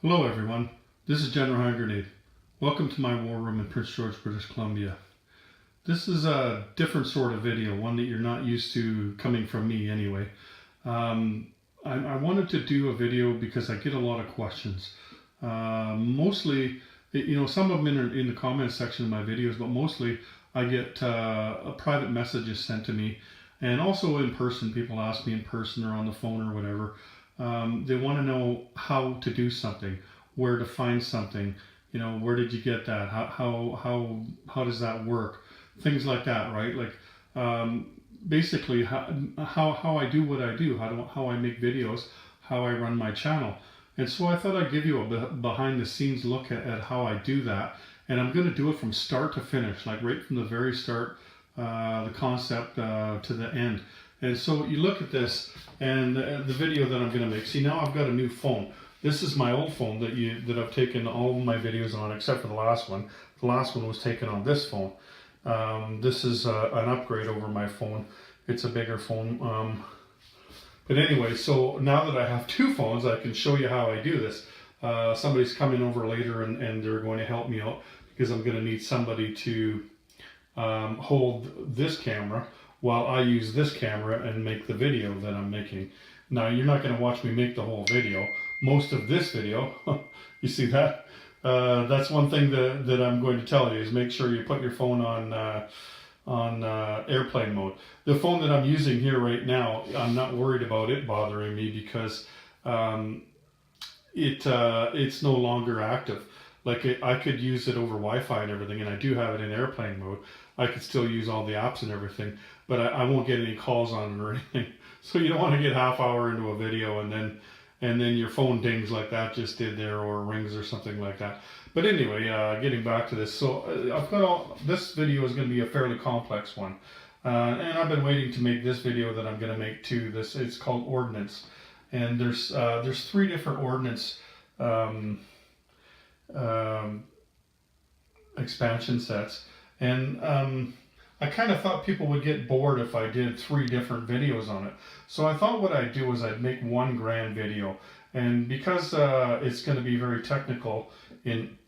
Hello everyone, this is General Hand Grenade. Welcome to my war room in Prince George, British Columbia. This is a different sort of video, one that you're not used to coming from me anyway. I wanted to do a video because I get a lot of questions. Mostly, some of them in the comment section of my videos, but mostly I get private messages sent to me, and also in person. People ask me in person or on the phone or whatever. They want to know how to do something, where to find something, where did you get that? How does that work? Things like that, right? Like basically how I do what I do, how I make videos, how I run my channel. And so I thought I'd give you a behind the scenes look at how I do that. And I'm going to do it from start to finish, like right from the very start, the concept to the end. And so you look at this and the video that I'm going to make. See, now I've got a new phone. This is my old phone that I've taken all of my videos on, except for the last one. The last one was taken on this phone. This is an upgrade over my phone. It's a bigger phone. But anyway, so now that I have two phones, I can show you how I do this. Somebody's coming over later and they're going to help me out because I'm going to need somebody to hold this camera while I use this camera and make the video that I'm making. Now, you're not going to watch me make the whole video. Most of this video, you see that? That's one thing that I'm going to tell you is make sure you put your phone on airplane mode. The phone that I'm using here right now, I'm not worried about it bothering me because it's no longer active. Like I could use it over Wi-Fi and everything, and I do have it in airplane mode. I could still use all the apps and everything, but I won't get any calls on it or anything. So you don't want to get half hour into a video and then your phone dings like that just did there, or rings or something like that. But anyway, getting back to this. So I've got this video is going to be a fairly complex one. And I've been waiting to make this video that I'm going to make too. It's called Ordnance. And there's three different Ordnance expansion sets. And I kind of thought people would get bored if I did three different videos on it. So I thought what I'd do is I'd make one grand video. And because it's going to be very technical and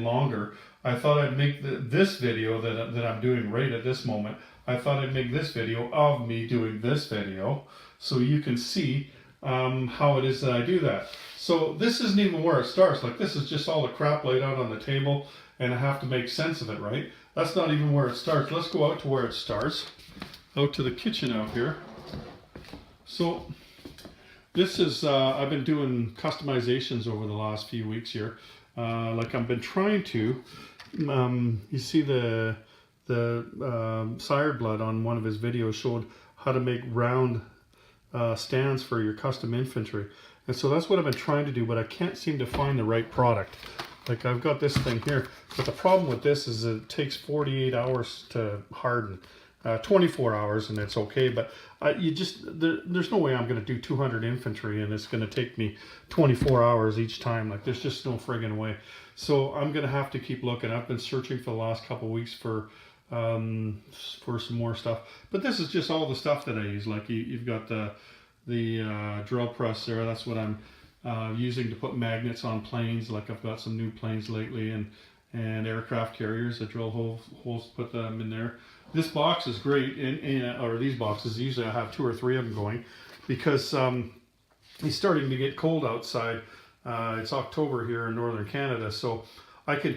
longer, I thought I'd make this video that I'm doing right at this moment. I thought I'd make this video of me doing this video so you can see how it is that I do that. So this isn't even where it starts. Like, this is just all the crap laid out on the table and I have to make sense of it, right? That's not even where it starts. Let's go out to where it starts. Out to the kitchen out here. So this is, I've been doing customizations over the last few weeks here. Like I've been trying to, you see the Sire Blood on one of his videos showed how to make round stands for your custom infantry. And so that's what I've been trying to do, but I can't seem to find the right product. Like I've got this thing here, but the problem with this is it takes 48 hours to harden. 24 hours and it's okay, but there's no way I'm going to do 200 infantry and it's going to take me 24 hours each time. Like, there's just no friggin' way. So I'm going to have to keep looking. I've been searching for the last couple of weeks for some more stuff, but this is just all the stuff that I use. Like you've got the drill press there. That's what I'm using to put magnets on planes. Like I've got some new planes lately and aircraft carriers. I drill holes, put them in there. This box is great, or these boxes, usually I have 2 or 3 of them going because it's starting to get cold outside. It's October here in northern Canada, so I can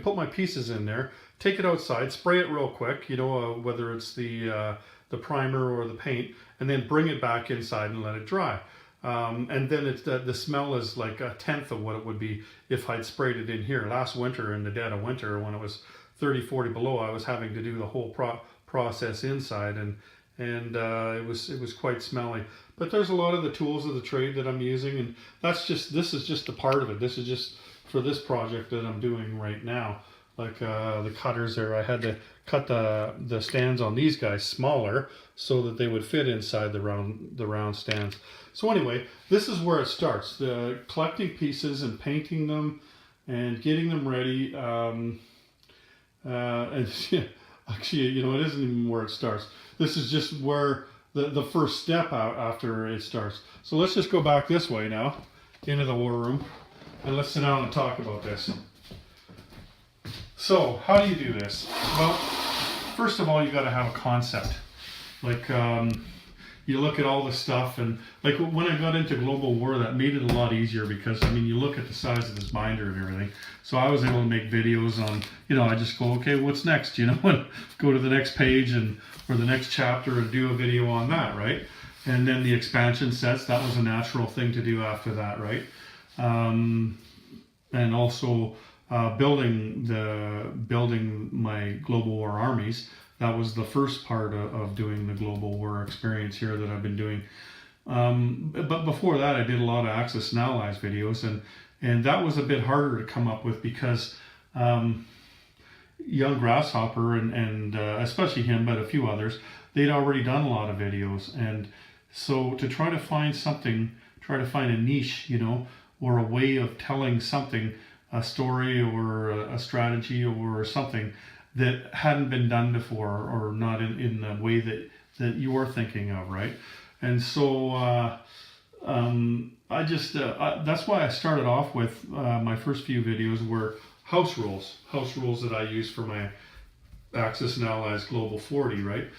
put my pieces in there, take it outside, spray it real quick, whether it's the primer or the paint, and then bring it back inside and let it dry. And then the smell is like a tenth of what it would be if I'd sprayed it in here. Last winter, in the dead of winter, when it was 30, 40 below, I was having to do the whole process inside, and it was quite smelly. But there's a lot of the tools of the trade that I'm using, and this is just a part of it. This is just for this project that I'm doing right now. Like the cutters there, I had to cut the stands on these guys smaller so that they would fit inside the round stands. So anyway, this is where it starts. The collecting pieces and painting them and getting them ready. And actually, it isn't even where it starts. This is just where the first step out after it starts. So let's just go back this way now into the war room. and let's sit down and talk about this. So, how do you do this? Well, first of all, you got to have a concept. Like, you look at all the stuff, and like when I got into global war, that made it a lot easier because, I mean, you look at the size of this binder and everything. So I was able to make videos on, I just go, okay, what's next, and go to the next page or the next chapter and do a video on that, right? And then the expansion sets, that was a natural thing to do after that, right? And also building my global war armies. That was the first part of doing the global war experience here that I've been doing. But before that, I did a lot of Axis and Allies videos, and that was a bit harder to come up with because Young Grasshopper and especially him, but a few others, they'd already done a lot of videos. And so to try to find something, try to find a niche, or a way of telling something, a story or a strategy or something that hadn't been done before or not in the way that you're thinking of, right? And so that's why I started off with my first few videos were house rules that I use for my Axis and Allies Global 40, right?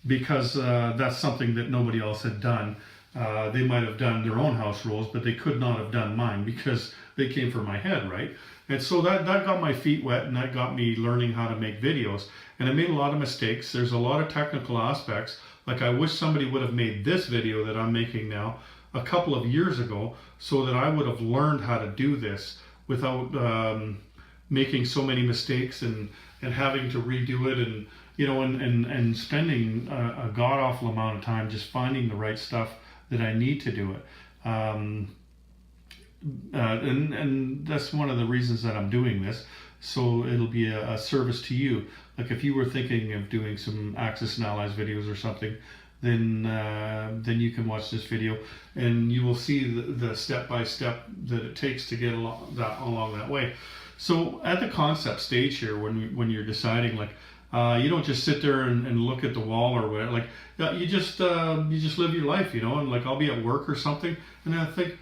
Because that's something that nobody else had done. They might have done their own house rules, but they could not have done mine because they came from my head, right? And so that got my feet wet, and that got me learning how to make videos. And I made a lot of mistakes. There's a lot of technical aspects. Like, I wish somebody would have made this video that I'm making now a couple of years ago so that I would have learned how to do this without making so many mistakes and having to redo it and and spending a god-awful amount of time just finding the right stuff that I need to do it. And that's one of the reasons that I'm doing this. So it'll be a service to you. Like, if you were thinking of doing some Axis and Allies videos or something, then you can watch this video and you will see the step-by-step that it takes to get along that way. So at the concept stage here, when you're deciding, like, you don't just sit there and look at the wall or whatever. Like, you just live your life, and like, I'll be at work or something, and I think,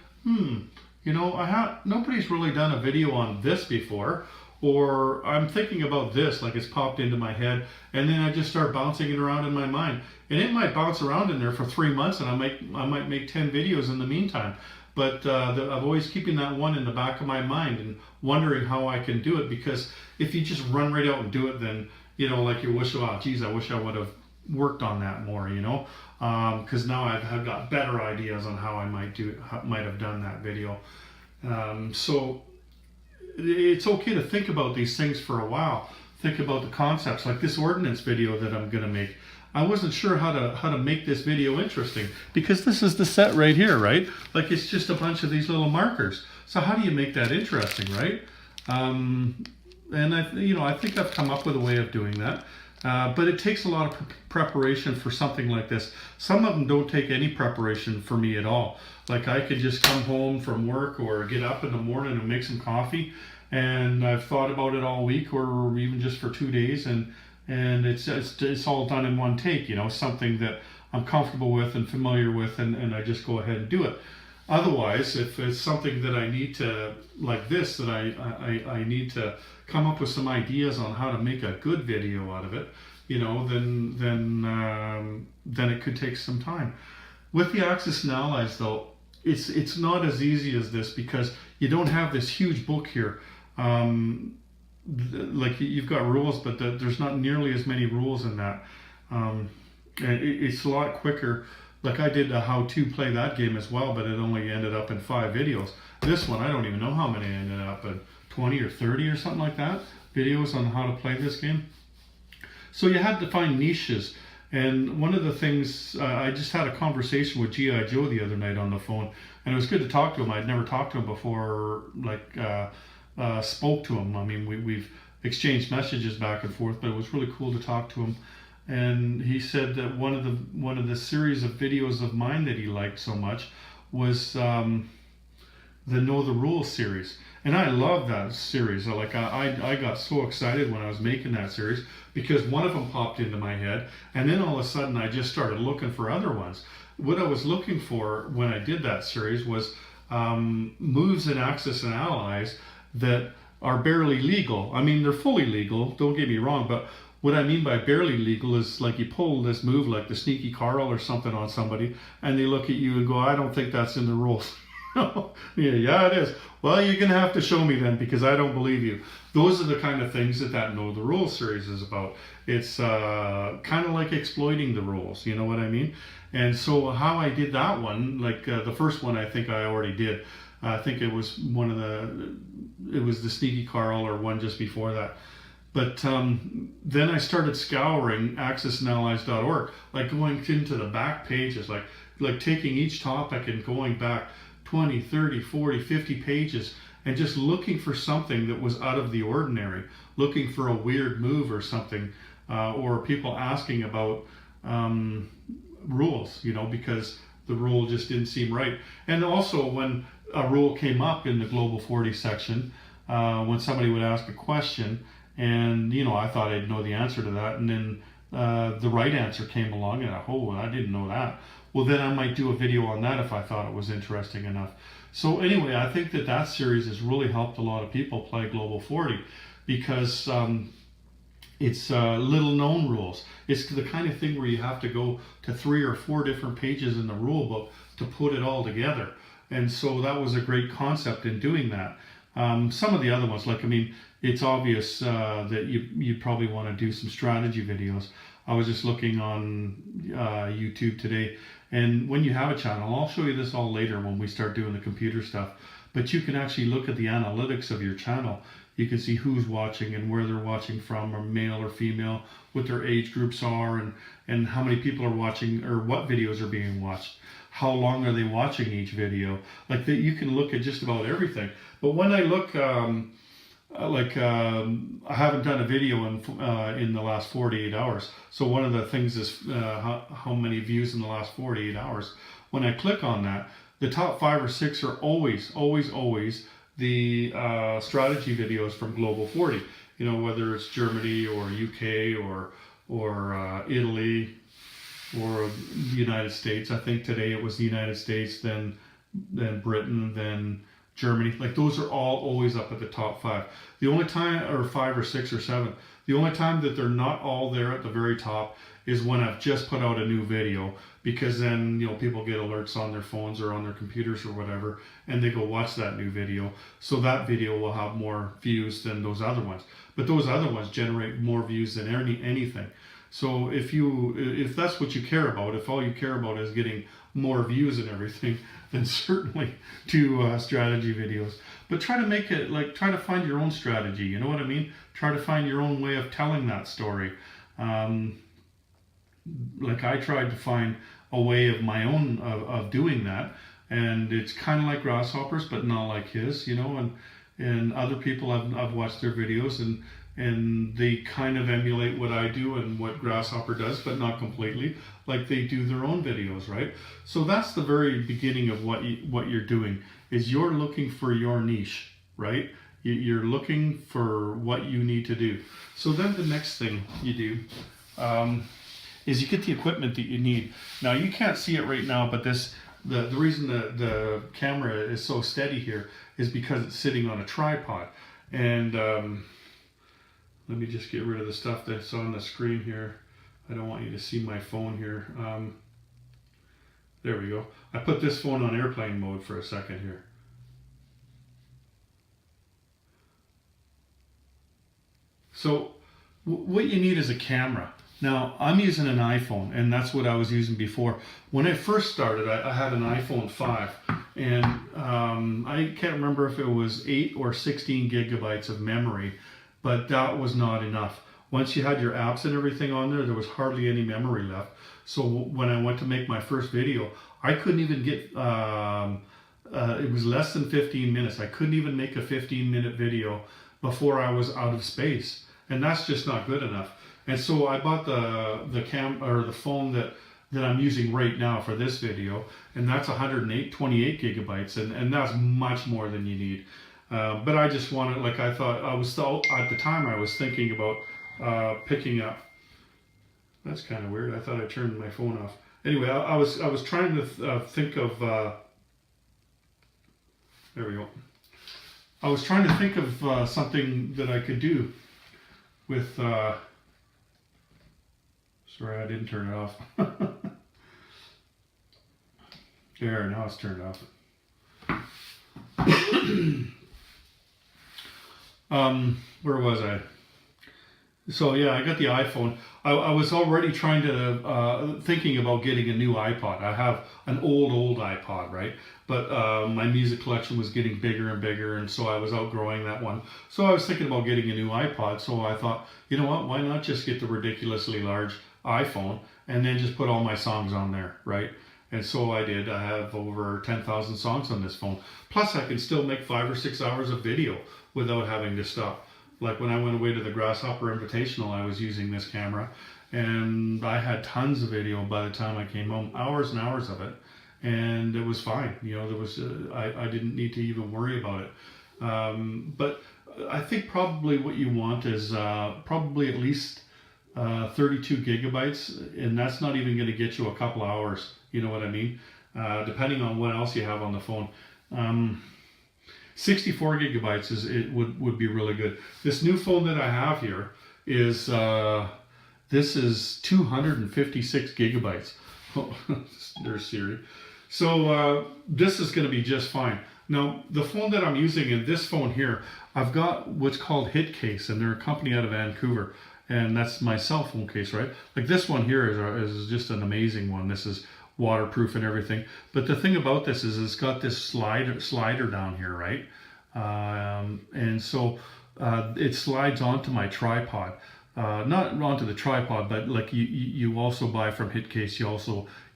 nobody's really done a video on this before, or I'm thinking about this, like it's popped into my head, and then I just start bouncing it around in my mind, and it might bounce around in there for 3 months, and I might make 10 videos in the meantime. But I'm always keeping that one in the back of my mind and wondering how I can do it, because if you just run right out and do it, then like you wish, oh, geez, I wish I would have worked on that more, because now I've got better ideas on how I might have done that video. So it's okay to think about these things for a while. Think about the concepts, like this ordnance video that I'm going to make. I wasn't sure how to make this video interesting, because this is the set right here, right? Like, it's just a bunch of these little markers. So how do you make that interesting, right? And I think I've come up with a way of doing that. But it takes a lot of preparation for something like this. Some of them don't take any preparation for me at all. Like, I could just come home from work or get up in the morning and make some coffee, and I've thought about it all week or even just for 2 days, and it's all done in one take, something that I'm comfortable with and familiar with, and I just go ahead and do it. Otherwise, if it's something that I need to, like this, that I need to come up with some ideas on how to make a good video out of it, then it could take some time. With the Axis and Allies, though, it's not as easy as this, because you don't have this huge book here. Like, you've got rules, but there's not nearly as many rules in that. And it's a lot quicker. Like, I did a how to play that game as well, but it only ended up in 5 videos. This one, I don't even know how many ended up in, 20 or 30 or something like that, videos on how to play this game. So you had to find niches. And one of the things, I just had a conversation with G.I. Joe the other night on the phone, and it was good to talk to him. I'd never talked to him before, spoke to him. I mean, we've exchanged messages back and forth, but it was really cool to talk to him. And he said that one of the series of videos of mine that he liked so much was the Know the Rules series. And I love that series. Like, I got so excited when I was making that series, because one of them popped into my head, and then all of a sudden I just started looking for other ones. What I was looking for when I did that series was moves in Axis and Allies that are barely legal. I mean, they're fully legal, don't get me wrong, but what I mean by barely legal is like you pull this move like the sneaky Carl or something on somebody, and they look at you and go, I don't think that's in the rules. Yeah, it is. Well, you're going to have to show me then, because I don't believe you. Those are the kind of things that Know the Rules series is about. It's kind of like exploiting the rules, you know what I mean? And so how I did that one, like the first one I think I already did. I think it was it was the Sneaky Carl or one just before that. But then I started scouring axisandallies.org, like going into the back pages, like taking each topic and going back 20, 30, 40, 50 pages and just looking for something that was out of the ordinary, looking for a weird move or something, or people asking about rules, you know, because the rule just didn't seem right. And also when a rule came up in the Global 40 section, when somebody would ask a question, and, you know, I thought I'd know the answer to that, and then the right answer came along, and I didn't know that. Well, then I might do a video on that if I thought it was interesting enough. So anyway, I think that series has really helped a lot of people play Global 40, because it's little known rules. It's the kind of thing where you have to go to 3 or 4 different pages in the rule book to put it all together. And so that was a great concept in doing that. Some of the other ones, like, I mean, it's obvious that you probably want to do some strategy videos. I was just looking on YouTube today, and when you have a channel, I'll show you this all later when we start doing the computer stuff, but you can actually look at the analytics of your channel. You can see who's watching and where they're watching from, or male or female, what their age groups are, and how many people are watching, or what videos are being watched. How long are they watching each video? Like that, you can look at just about everything. But when I look, I haven't done a video in the last 48 hours. So one of the things is how many views in the last 48 hours. When I click on that, the top 5 or 6 are always the strategy videos from Global 40. You know, whether it's Germany or UK or Italy or the United States. I think today it was the United States, then Britain, then Germany. Like, those are all always up at the top 5. The only time, or 5 or 6 or 7, the only time that they're not all there at the very top is when I've just put out a new video, because then, you know, people get alerts on their phones or on their computers or whatever, and they go watch that new video. So that video will have more views than those other ones. But those other ones generate more views than anything. So if that's what you care about, if all you care about is getting more views and everything, then certainly do strategy videos. But try to make it, like, try to find your own strategy, you know what I mean? Try to find your own way of telling that story. Like, I tried to find a way of my own of doing that, and it's kind of like Grasshopper's, but not like his, you know, and other people I've watched their videos, and they kind of emulate what I do and what Grasshopper does, but not completely. Like, they do their own videos, right? So that's the very beginning of what you're doing, is you're looking for your niche, right? You're looking for what you need to do. So then the next thing you do is you get the equipment that you need. Now, you can't see it right now, but the reason the camera is so steady here is because it's sitting on a tripod. And let me just get rid of the stuff that's on the screen here. I don't want you to see my phone here. There we go. I put this phone on airplane mode for a second here. So what you need is a camera. Now, I'm using an iPhone, and that's what I was using before. When I first started, I had an iPhone 5, and I can't remember if it was 8 or 16 gigabytes of memory, but that was not enough. Once you had your apps and everything on there was hardly any memory left. So when I went to make my first video, I couldn't even get, it was less than 15 minutes. I couldn't even make a 15-minute video before I was out of space. And that's just not good enough. And so I bought the phone that I'm using right now for this video, and that's 28 gigabytes, and that's much more than you need. But I just wanted, like, I thought, at the time I was thinking about picking up. That's kind of weird. I thought I turned my phone off. Anyway, I was trying to think of There we go. I was trying to think of something that I could do with, sorry, I didn't turn it off. There, now it's turned off. Where was I? So yeah, I got the iPhone. I was already trying to, thinking about getting a new iPod. I have an old iPod, right? But my music collection was getting bigger and bigger, and so I was outgrowing that one. So I was thinking about getting a new iPod, so I thought, you know what, why not just get the ridiculously large iPhone and then just put all my songs on there, right? And so I did. I have over 10,000 songs on this phone. Plus I can still make 5 or 6 hours of video without having to stop. Like when I went away to the Grasshopper Invitational, I was using this camera, and I had tons of video by the time I came home, hours and hours of it, and it was fine. You know, there was I didn't need to even worry about it. But I think probably what you want is probably at least 32 gigabytes, and that's not even going to get you a couple hours. You know what I mean? Depending on what else you have on the phone. 64 gigabytes would be really good. This new phone that I have here is this is 256 gigabytes. Oh, there's Siri. So this is going to be just fine. Now the phone that I'm using, in this phone here, I've got what's called Hit Case, and they're a company out of Vancouver, and that's my cell phone case, right? Like this one here is just an amazing one. This is waterproof and everything. But the thing about this is it's got this slider down here, right? And so it slides onto my tripod. Not onto the tripod, but like you also buy from Hitcase,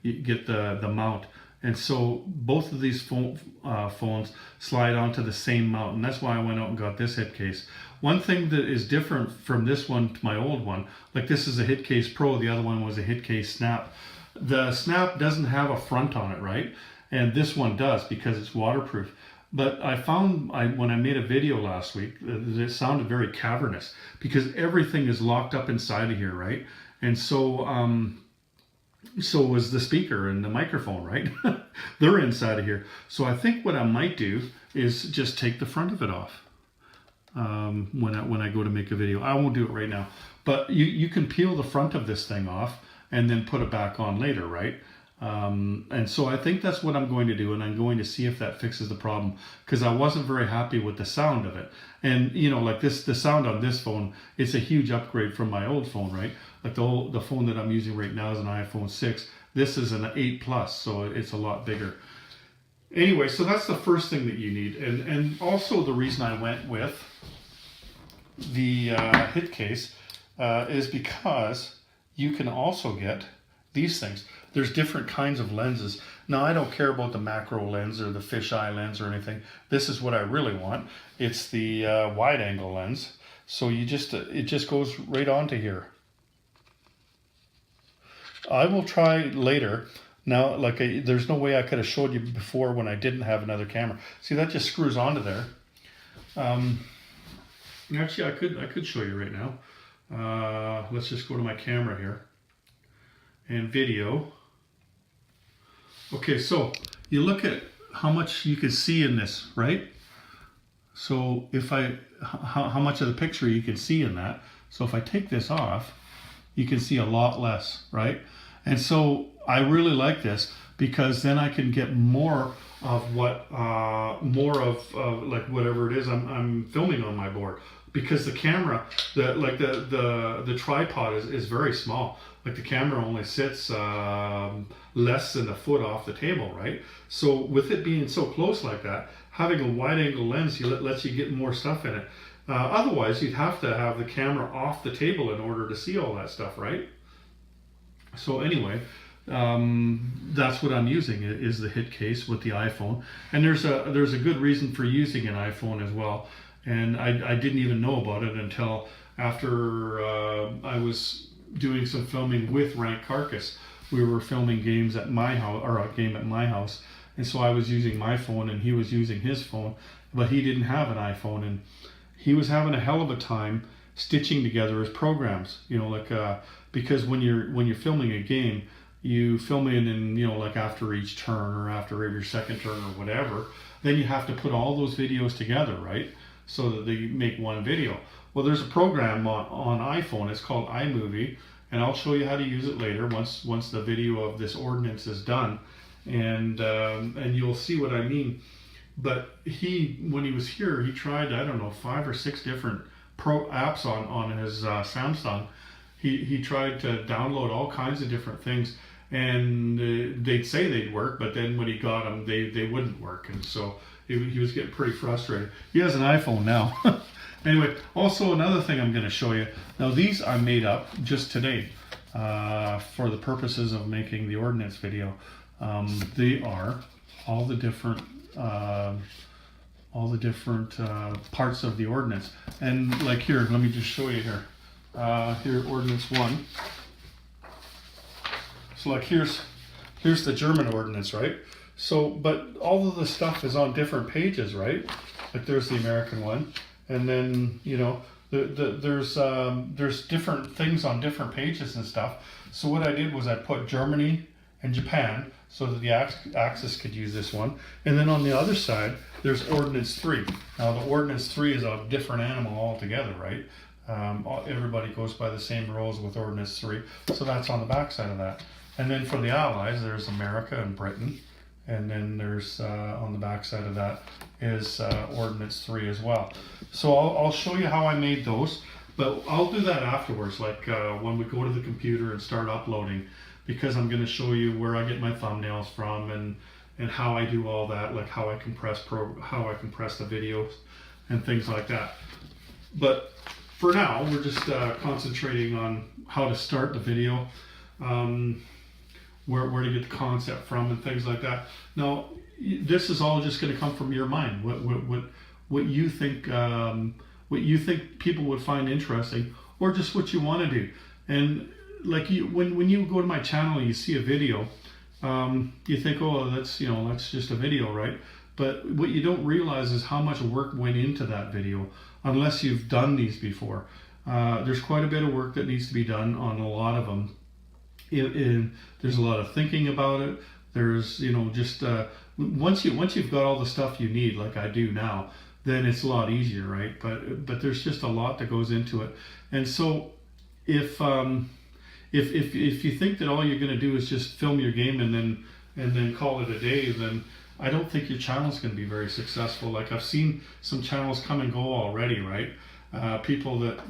you get the mount. And so both of these phones slide onto the same mount, and that's why I went out and got this Hitcase. One thing that is different from this one to my old one, like this is a Hitcase Pro, the other one was a Hitcase Snap. The Snap doesn't have a front on it, right? And this one does because it's waterproof. But I found when I made a video last week, it sounded very cavernous because everything is locked up inside of here, right? And so so was the speaker and the microphone, right? They're inside of here. So I think what I might do is just take the front of it off when I go to make a video. I won't do it right now, but you can peel the front of this thing off and then put it back on later, right? And so I think that's what I'm going to do, and I'm going to see if that fixes the problem, because I wasn't very happy with the sound of it. And you know, like the sound on this phone, it's a huge upgrade from my old phone, right? Like the phone that I'm using right now is an iPhone 6. This is an 8 Plus, so it's a lot bigger. Anyway, so that's the first thing that you need, and also the reason I went with the Hit Case is because you can also get these things. There's different kinds of lenses. Now, I don't care about the macro lens or the fisheye lens or anything. This is what I really want. It's the wide angle lens. So it just goes right onto here. I will try later. Now, there's no way I could have showed you before when I didn't have another camera. See, that just screws onto there. Actually, I could show you right now. Let's just go to my camera here and video. Okay, so you look at how much you can see in this, right? So how much of the picture you can see in that. So if I take this off, you can see a lot less, right? And so I really like this because then I can get more of like whatever it is I'm filming on my board. Because the camera, the tripod is very small. Like the camera only sits less than a foot off the table, right? So with it being so close like that, having a wide angle lens lets you get more stuff in it. Otherwise, you'd have to have the camera off the table in order to see all that stuff, right? So anyway, that's what I'm using is the Hit Case with the iPhone. And there's a good reason for using an iPhone as well. And I didn't even know about it until after I was doing some filming with Rank Carcass. We were filming games at my house, or a game at my house, and so I was using my phone and he was using his phone, but he didn't have an iPhone, and he was having a hell of a time stitching together his programs. You know, because when you're filming a game, you film in and, you know, like after each turn or after every second turn or whatever, then you have to put all those videos together, right? So that they make one video. Well, there's a program on iPhone, it's called iMovie, and I'll show you how to use it later once the video of this ordinance is done, and you'll see what I mean. But when he was here, he tried, I don't know, 5 or 6 different pro apps on his Samsung. He tried to download all kinds of different things, and they'd say they'd work, but then when he got them, they wouldn't work, and so he was getting pretty frustrated. He has an iPhone now. Anyway, also another thing I'm going to show you. Now these I made up just today for the purposes of making the ordinance video. They are all the different parts of the ordinance. And like here, let me just show you here. Here, ordinance 1. So like here's the German ordinance, right? So, but all of the stuff is on different pages, right? Like there's the American one, and then, you know, there's different things on different pages and stuff. So what I did was I put Germany and Japan so that the Axis could use this one, and then on the other side there's Ordinance 3. Now the Ordinance 3 is a different animal altogether, right? Everybody goes by the same rules with Ordinance 3, so that's on the back side of that. And then for the Allies, there's America and Britain, and then there's on the back side of that is Ordinance 3 as well. So I'll show you how I made those, but I'll do that afterwards, like when we go to the computer and start uploading, because I'm going to show you where I get my thumbnails from and how I do all that, like how I compress the videos and things like that. But for now, we're just concentrating on how to start the video, where to get the concept from and things like that. Now, this is all just going to come from your mind. What you think people would find interesting, or just what you want to do. And like when you go to my channel and you see a video, you think, oh, that's just a video, right? But what you don't realize is how much work went into that video, unless you've done these before. There's quite a bit of work that needs to be done on a lot of them. There's a lot of thinking about it. There's, just once you've got all the stuff you need, like I do now, then it's a lot easier, right? But there's just a lot that goes into it. And so if you think that all you're going to do is just film your game and then call it a day, then I don't think your channel's going to be very successful. Like I've seen some channels come and go already, right? People that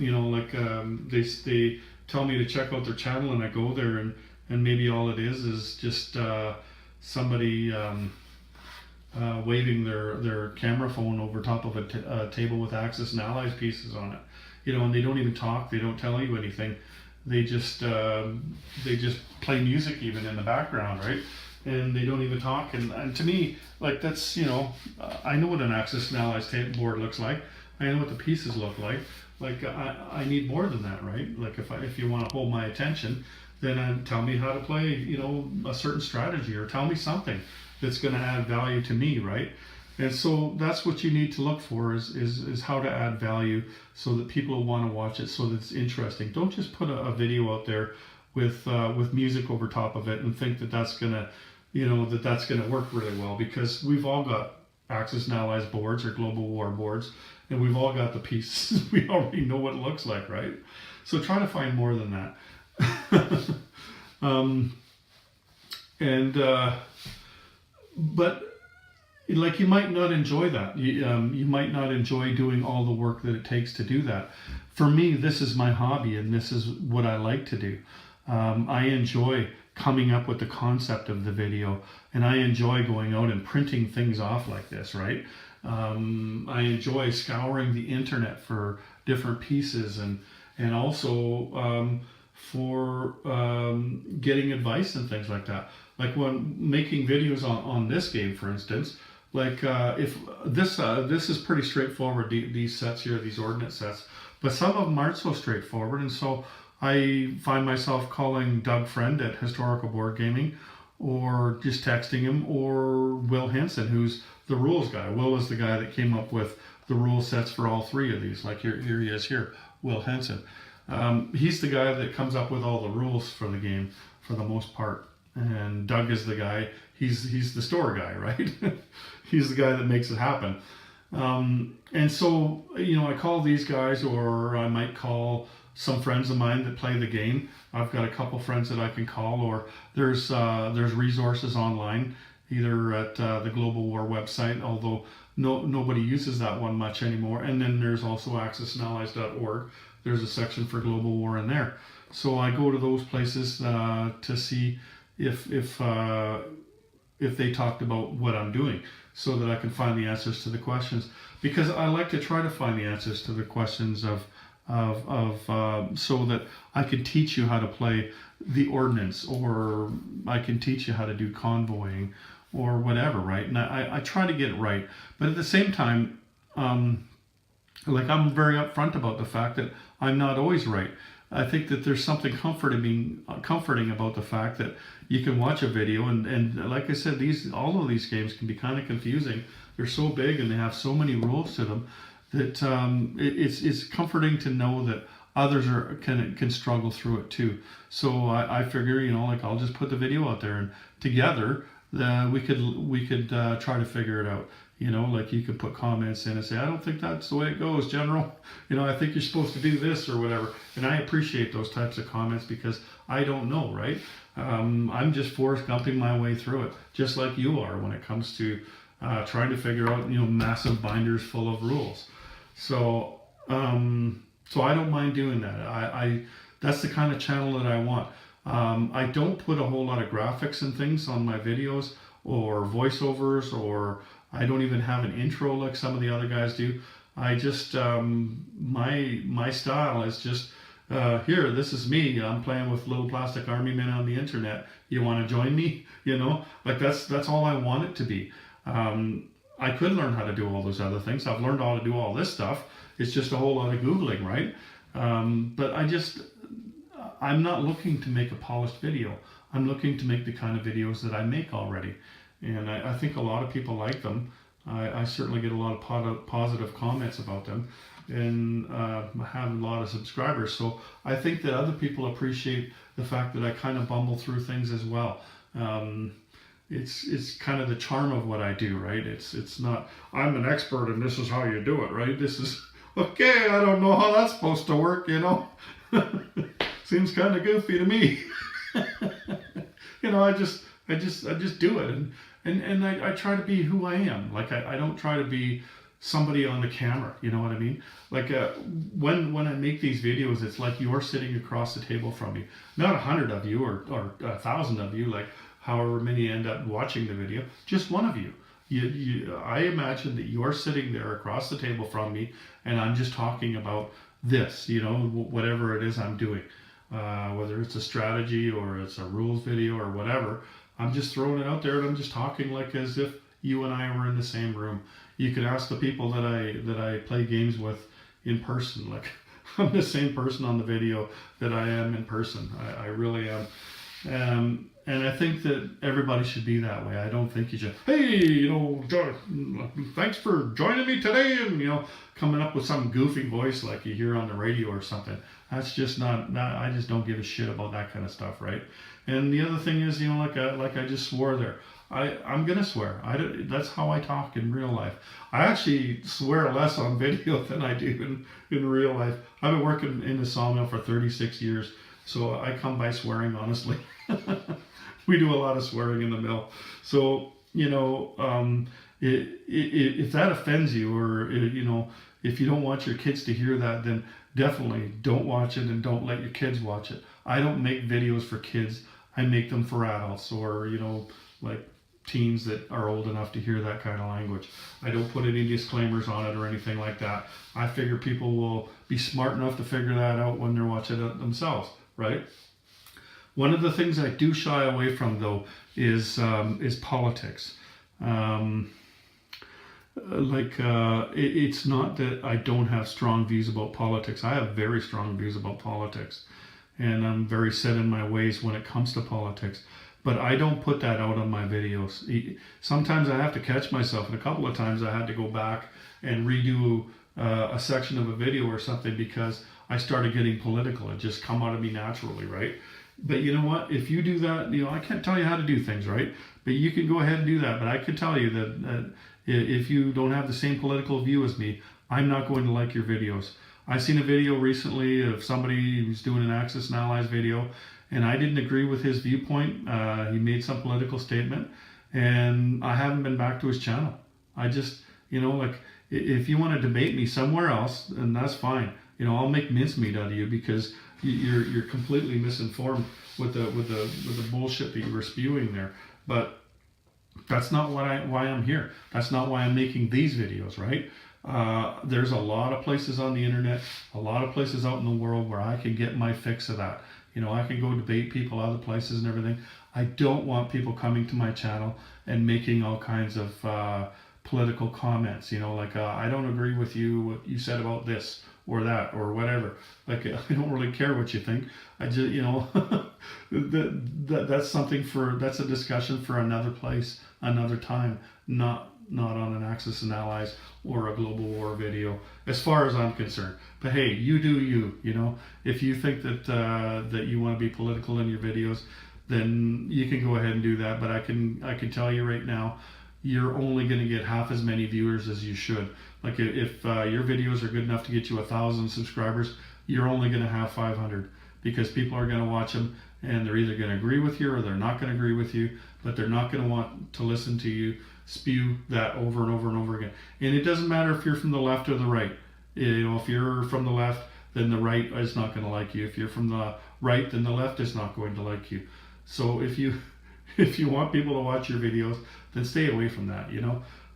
they tell me to check out their channel, and I go there and maybe all it is just somebody waving their camera phone over top of a table with Axis and Allies pieces on it, and they don't even talk. They don't tell you anything. They just play music even in the background, right? And they don't even talk. And to me, like that's I know what an Axis and Allies board looks like. I know what the pieces look like. Like I need more than that, right? Like if you want to hold my attention, then tell me how to play, a certain strategy, or tell me something that's going to add value to me, right? And so that's what you need to look for is how to add value so that people will want to watch it, so that it's interesting. Don't just put a video out there with music over top of it and think that that's gonna work really well, because we've all got Axis and Allies boards or Global War boards, and we've all got the pieces. We already know what it looks like, right? So try to find more than that. But like you might not enjoy that. You might not enjoy doing all the work that it takes to do that. For me, this is my hobby, and this is what I like to do. I enjoy coming up with the concept of the video, and I enjoy going out and printing things off like this, right? I enjoy scouring the internet for different pieces, and also for getting advice and things like that. Like when making videos on this game, for instance, like if this is pretty straightforward, these sets here, these ordinance sets, but some of them aren't so straightforward, and so I find myself calling Doug Friend at Historical Board Gaming, or just texting him, or Will Henson, who's the rules guy. Will is the guy that came up with the rule sets for all three of these. Like here he is here, Will Henson. He's the guy that comes up with all the rules for the game for the most part. and Doug is the guy. He's the store guy, right? He's the guy that makes it happen. And so, I call these guys, or I might call some friends of mine that play the game. I've got a couple friends that I can call, or there's resources online, either at the Global War website, although nobody uses that one much anymore. And then there's also accessanallies.org. There's a section for Global War in there. So I go to those places to see if they talked about what I'm doing, so that I can find the answers to the questions. Because I like to try to find the answers to the questions so that I can teach you how to play the ordnance, or I can teach you how to do convoying, or whatever, right? And I try to get it right. But at the same time, I'm very upfront about the fact that I'm not always right. I think that there's something comforting about the fact that you can watch a video, and like I said, all of these games can be kind of confusing. They're so big and they have so many rules to them that it's comforting to know that others can struggle through it too. So I figure, I'll just put the video out there, and together we could try to figure it out. You could put comments in and say, I don't think that's the way it goes, General. I think you're supposed to do this or whatever. And I appreciate those types of comments, because I don't know, right? I'm just Forrest Gumping my way through it, just like you are when it comes to trying to figure out, massive binders full of rules. So I don't mind doing that. That's the kind of channel that I want. I don't put a whole lot of graphics and things on my videos, or voiceovers, or I don't even have an intro like some of the other guys do. I just, my style is just, here, this is me. I'm playing with little plastic army men on the internet. You want to join me? That's all I want it to be. I could learn how to do all those other things. I've learned how to do all this stuff. It's just a whole lot of Googling, right? But I'm not looking to make a polished video. I'm looking to make the kind of videos that I make already. And I think a lot of people like them. I certainly get a lot of positive comments about them, and have a lot of subscribers. So I think that other people appreciate the fact that I kind of bumble through things as well. It's kind of the charm of what I do, right? It's not, I'm an expert and this is how you do it, right? This is, okay, I don't know how that's supposed to work, Seems kind of goofy to me. I just do it, and I try to be who I am. Like I don't try to be somebody on the camera, you know what I mean? Like when I make these videos, it's like you're sitting across the table from me. Not 100 of you or 1,000 of you, like however many end up watching the video, just one of you. I imagine that you're sitting there across the table from me, and I'm just talking about this, whatever it is I'm doing. Whether it's a strategy or it's a rules video or whatever, I'm just throwing it out there, and I'm just talking like as if you and I were in the same room. You could ask the people that I play games with in person. Like, I'm the same person on the video that I am in person. I really am. And I think that everybody should be that way. I don't think you should, hey, thanks for joining me today, and coming up with some goofy voice like you hear on the radio or something. That's just not I just don't give a shit about that kind of stuff, right? And the other thing is, like I just swore there. I'm gonna swear. That's how I talk in real life. I actually swear less on video than I do in real life. I've been working in the sawmill for 36 years, so I come by swearing, honestly. We do a lot of swearing in the mill. So, if that offends you, or, if you don't want your kids to hear that, then definitely don't watch it, and don't let your kids watch it. I don't make videos for kids. I make them for adults, or, like teens that are old enough to hear that kind of language. I don't put any disclaimers on it or anything like that. I figure people will be smart enough to figure that out when they're watching it themselves, right? One of the things I do shy away from, though, is politics. It's not that I don't have strong views about politics. I have very strong views about politics, and I'm very set in my ways when it comes to politics. But I don't put that out on my videos. Sometimes I have to catch myself, and a couple of times I had to go back and redo a section of a video or something because I started getting political. It just come out of me naturally, right? But you know what? If you do that, I can't tell you how to do things, right? But you can go ahead and do that. But I can tell you that if you don't have the same political view as me, I'm not going to like your videos. I seen a video recently of somebody who's doing an Axis and Allies video, and I didn't agree with his viewpoint. He made some political statement, and I haven't been back to his channel. I just, like, if you want to debate me somewhere else, then that's fine. I'll make mincemeat out of you because you're completely misinformed with the bullshit that you were spewing there. But that's not why I'm here. That's not why I'm making these videos, right? There's a lot of places on the internet, a lot of places out in the world where I can get my fix of that. I can go debate people other places and everything. I don't want people coming to my channel and making all kinds of political comments, like I don't agree with what you said about this or that or whatever. Like, I don't really care what you think. I just, that's a discussion for another place, another time, not on an Axis and Allies or a global war video, as far as I'm concerned. But hey, you do you. If you think that you want to be political in your videos, then you can go ahead and do that. But I can tell you right now, you're only going to get half as many viewers as you should. Like, if your videos are good enough to get you 1,000 subscribers, you're only going to have 500, because people are going to watch them and they're either going to agree with you or they're not going to agree with you, but they're not going to want to listen to you spew that over and over and over again. And it doesn't matter if you're from the left or the right. If you're from the left, then the right is not going to like you. If you're from the right, then the left is not going to like you. So if you want people to watch your videos, then stay away from that.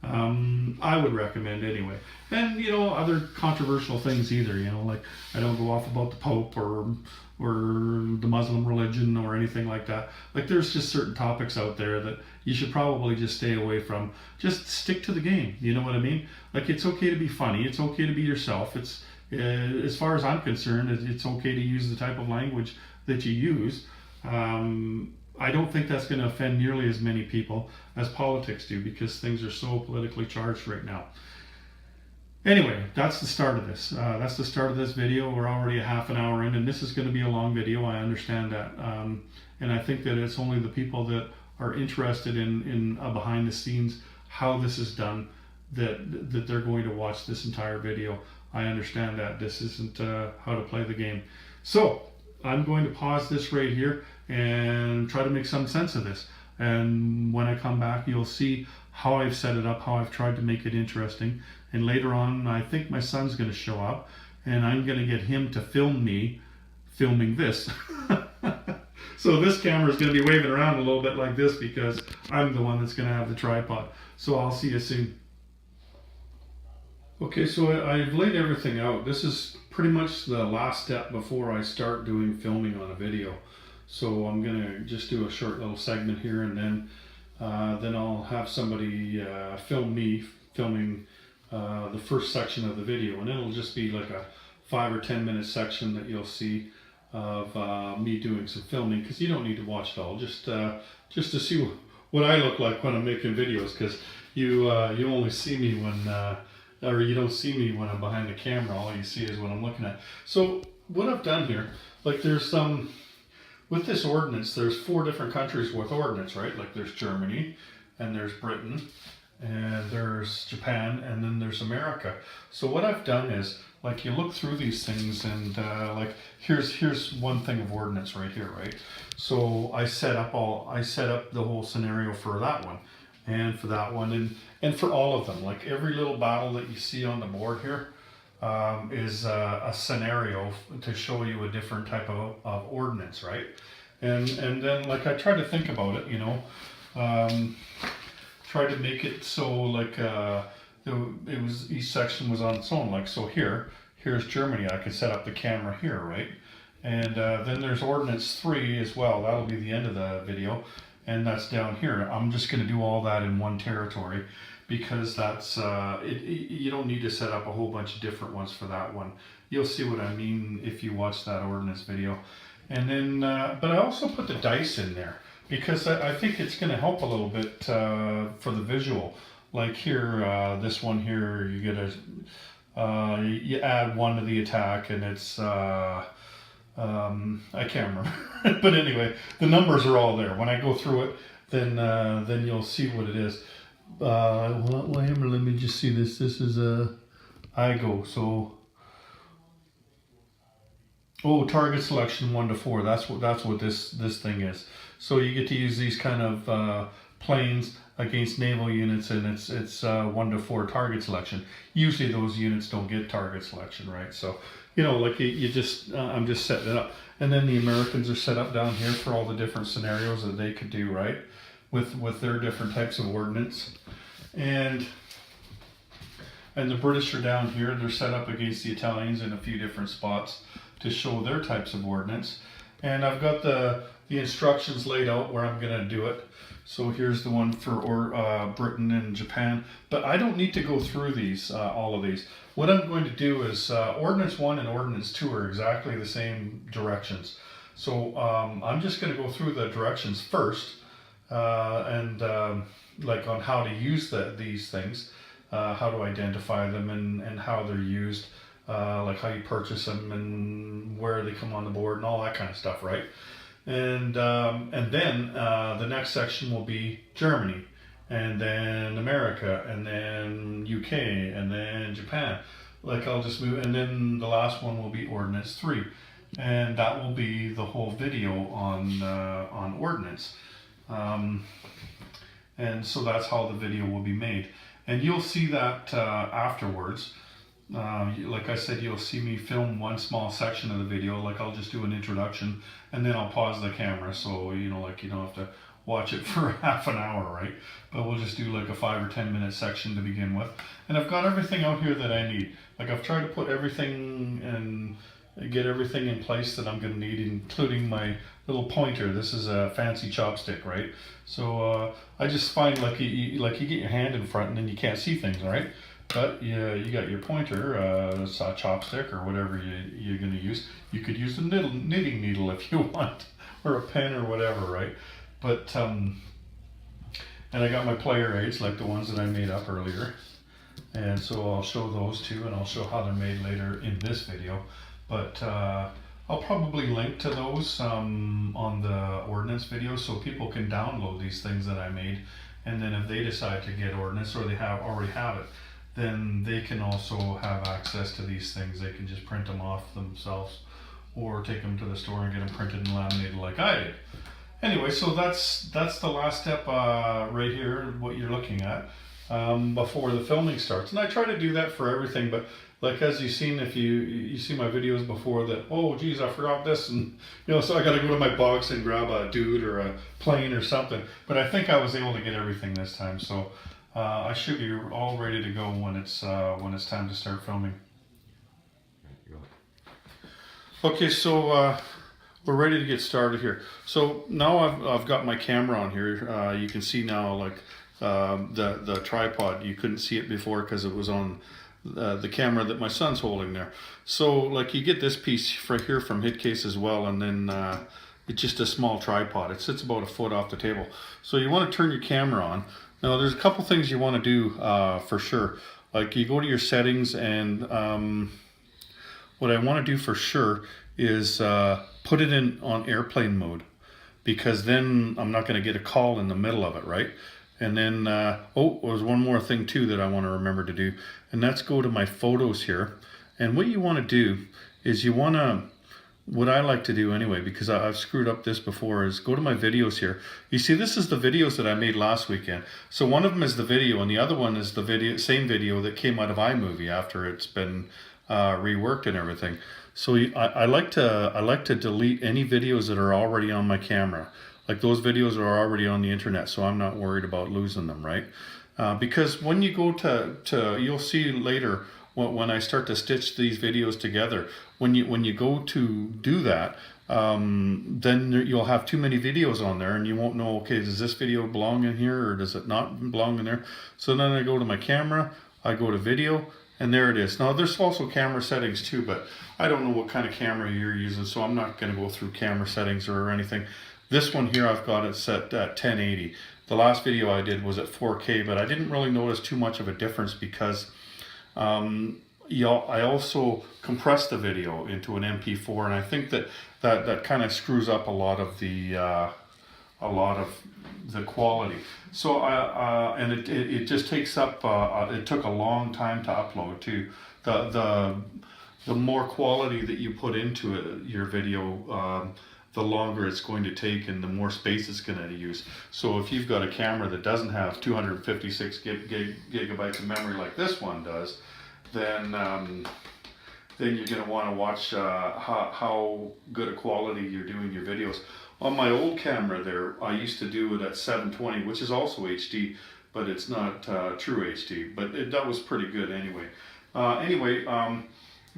I would recommend anyway. And other controversial things either. Like, I don't go off about the Pope or the Muslim religion or anything like that. Like, there's just certain topics out there that you should probably just stay away from. Just stick to the game. You know what I mean? Like, it's okay to be funny. It's okay to be yourself. It's as far as I'm concerned, it's okay to use the type of language that you use. I don't think that's going to offend nearly as many people as politics do, because things are so politically charged right now. Anyway, that's the start of this. That's the start of this video. We're already a half an hour in, and this is going to be a long video. I understand that. And I think that it's only the people that are interested in behind the scenes, how this is done, that they're going to watch this entire video. I understand that. This isn't how to play the game. So I'm going to pause this right here and try to make some sense of this. And when I come back, you'll see how I've set it up, how I've tried to make it interesting. And later on, I think my son's going to show up, and I'm going to get him to film me filming this. So this camera is going to be waving around a little bit like this, because I'm the one that's going to have the tripod. So I'll see you soon. Okay, so I've laid everything out. This is pretty much the last step before I start doing filming on a video. So I'm going to just do a short little segment here, and then I'll have somebody film me filming the first section of the video, and it'll just be like a 5 or 10 minute section that you'll see of me doing some filming, because you don't need to watch it all, just to see what I look like when I'm making videos, because you only see me when or you don't see me when I'm behind the camera. All you see is what I'm looking at. So what I've done here, like, there's with this ordinance, there's 4 different countries with ordinance, right? Like, there's Germany, and there's Britain, and there's Japan, and then there's America. So what I've done is, like, you look through these things, and like, here's one thing of ordinance right here, right? So I set up the whole scenario for that one, and for that one, and for all of them. Like, every little battle that you see on the board here is a scenario to show you a different type of ordinance, right? And then, like, I tried to think about it, try to make it so, like, it was, each section was on its own. Like, so here's Germany. I could set up the camera here, right? And then there's Ordinance 3 as well. That'll be the end of the video, and that's down here. I'm just going to do all that in one territory, because that's you don't need to set up a whole bunch of different ones for that one. You'll see what I mean if you watch that ordinance video. And then, but I also put the dice in there, because I think it's going to help a little bit for the visual. Like here, this one here, you get you add 1 to the attack, and it's I can't remember. But anyway, the numbers are all there. When I go through it, then you'll see what it is. Let me just see this. This is IGO. So, target selection 1 to 4. That's what this thing is. So you get to use these kind of planes against naval units, and it's 1 to 4 target selection. Usually those units don't get target selection, right? So like you just I'm just setting it up, and then the Americans are set up down here for all the different scenarios that they could do, right, with their different types of ordnance, and the British are down here. They're set up against the Italians in a few different spots to show their types of ordnance, and I've got the instructions laid out where I'm going to do it. So here's the one for Britain and Japan, but I don't need to go through these, all of these. What I'm going to do is Ordnance 1 and Ordnance 2 are exactly the same directions. So I'm just going to go through the directions first, and like on how to use these things, how to identify them and how they're used, like how you purchase them and where they come on the board and all that kind of stuff, right? And then the next section will be Germany, and then America, and then UK, and then Japan. Like I'll just move, and then the last one will be Ordnance 3, and that will be the whole video on Ordnance. And so that's how the video will be made, and you'll see that afterwards. Like I said, you'll see me film one small section of the video. Like I'll just do an introduction, and then I'll pause the camera, so like you don't have to watch it for half an hour, right? But we'll just do like a 5 or 10 minute section to begin with, and I've got everything out here that I need. Like I've tried to put everything and get everything in place that I'm going to need, including my little pointer. This is a fancy chopstick, right? So I just find like you get your hand in front and then you can't see things, right? But you got your pointer, it's a chopstick or whatever you're going to use. You could use a knitting needle if you want, or a pen or whatever, right? But and I got my player aids, like the ones that I made up earlier, and so I'll show those too, and I'll show how they're made later in this video. But I'll probably link to those on the Ordnance video, so people can download these things that I made, and then if they decide to get Ordnance, or they already have it, then they can also have access to these things. They can just print them off themselves, or take them to the store and get them printed and laminated like I did. Anyway, so that's the last step right here, what you're looking at before the filming starts. And I try to do that for everything, but like as you've seen, if you see my videos before, that, oh geez, I forgot this, and so I got to go to my box and grab a dude or a plane or something. But I think I was able to get everything this time, so I should be all ready to go when it's time to start filming. Okay, so we're ready to get started here. So now I've got my camera on here. You can see now, like the tripod. You couldn't see it before because it was on the camera that my son's holding there. So like you get this piece right here from Hitcase as well, and then it's just a small tripod. It sits about a foot off the table. So you want to turn your camera on. Now there's a couple things you want to do for sure. Like you go to your settings, and what I want to do for sure is put it on airplane mode, because then I'm not going to get a call in the middle of it, right? And then, there's one more thing too that I want to remember to do, and that's go to my photos here. And what you want to do is what I like to do anyway, because I've screwed up this before, is go to my videos here. You see, this is the videos that I made last weekend. So one of them is the video, and the other one is the same video that came out of iMovie after it's been reworked and everything. So I like to delete any videos that are already on my camera. Like those videos are already on the internet, so I'm not worried about losing them, right? Because when you go to you'll see later when I start to stitch these videos together, when you go to do that, then you'll have too many videos on there, and you won't know, okay, does this video belong in here or does it not belong in there? So then I go to my camera, I go to video, and there it is. Now there's also camera settings too, but I don't know what kind of camera you're using, so I'm not going to go through camera settings or anything. This one here, I've got it set at 1080. The last video I did was at 4K, but I didn't really notice too much of a difference because I also compress the video into an MP4, and I think that kind of screws up a lot of the quality. So and it just takes up. It took a long time to upload too. The more quality that you put into it, your video, the longer it's going to take and the more space it's going to use. So if you've got a camera that doesn't have 256 gigabytes of memory like this one does, then you're going to want to watch how good a quality you're doing your videos. On my old camera there, I used to do it at 720, which is also HD, but it's not true HD, but that was pretty good anyway.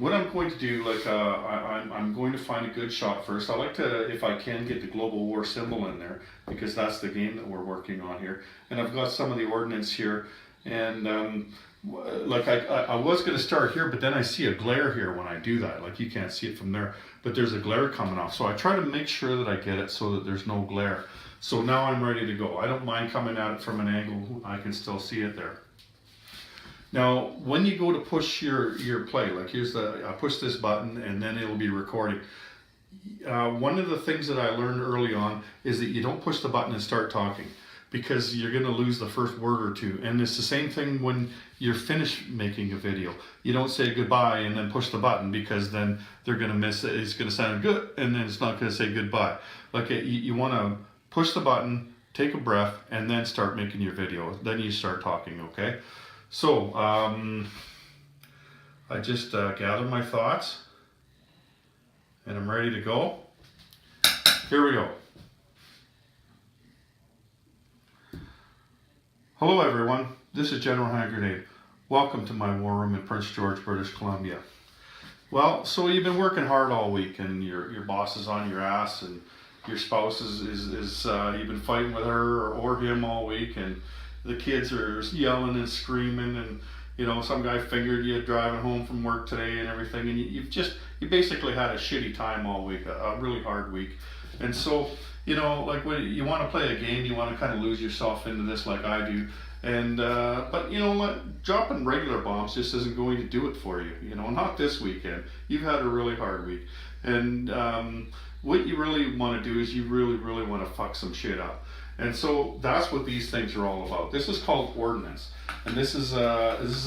What I'm going to do, I'm going to find a good shot first. I like to, if I can, get the Global War symbol in there, because that's the game that we're working on here. And I've got some of the ordnance here, and I was going to start here, but then I see a glare here when I do that. Like, you can't see it from there, but there's a glare coming off. So I try to make sure that I get it so that there's no glare. So now I'm ready to go. I don't mind coming at it from an angle. I can still see it there. Now, when you go to push your play, like I push this button and then it'll be recording. One of the things that I learned early on is that you don't push the button and start talking, because you're going to lose the first word or two. And it's the same thing when you're finished making a video. You don't say goodbye and then push the button, because then they're going to miss it. It's going to sound good and then it's not going to say goodbye. Like, you want to push the button, take a breath, and then start making your video. Then you start talking, okay? So, I just gathered my thoughts and I'm ready to go. Here we go. Hello everyone, this is General Hand Grenade. Welcome to my war room in Prince George, British Columbia. Well, so you've been working hard all week, and your boss is on your ass, and your spouse is you've been fighting with her or him all week, and the kids are yelling and screaming, and some guy fingered you driving home from work today and everything, and you basically had a shitty time all week, a really hard week. And so, like, when you want to play a game, you want to kind of lose yourself into this like I do. And but dropping regular bombs just isn't going to do it for you. Not this weekend. You've had a really hard week, and what you really want to do is you really want to fuck some shit up. And so that's what these things are all about. This is called ordnance, and this is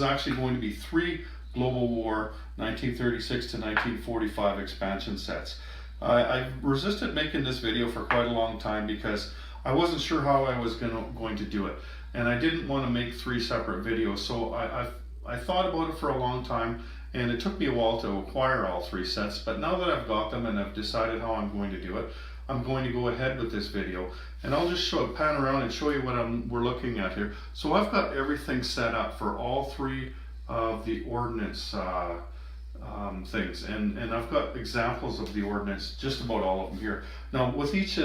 actually going to be 3 Global War 1936 to 1945 expansion sets. I resisted making this video for quite a long time because I wasn't sure how I was going to do it, and I didn't want to make 3 separate videos. So I thought about it for a long time, and it took me a while to acquire all 3 sets. But now that I've got them and I've decided how I'm going to do it, I'm going to go ahead with this video, and I'll just pan around and show you what we're looking at here. So I've got everything set up for all 3 of the ordnance things, and I've got examples of the ordnance, just about all of them here. Now with each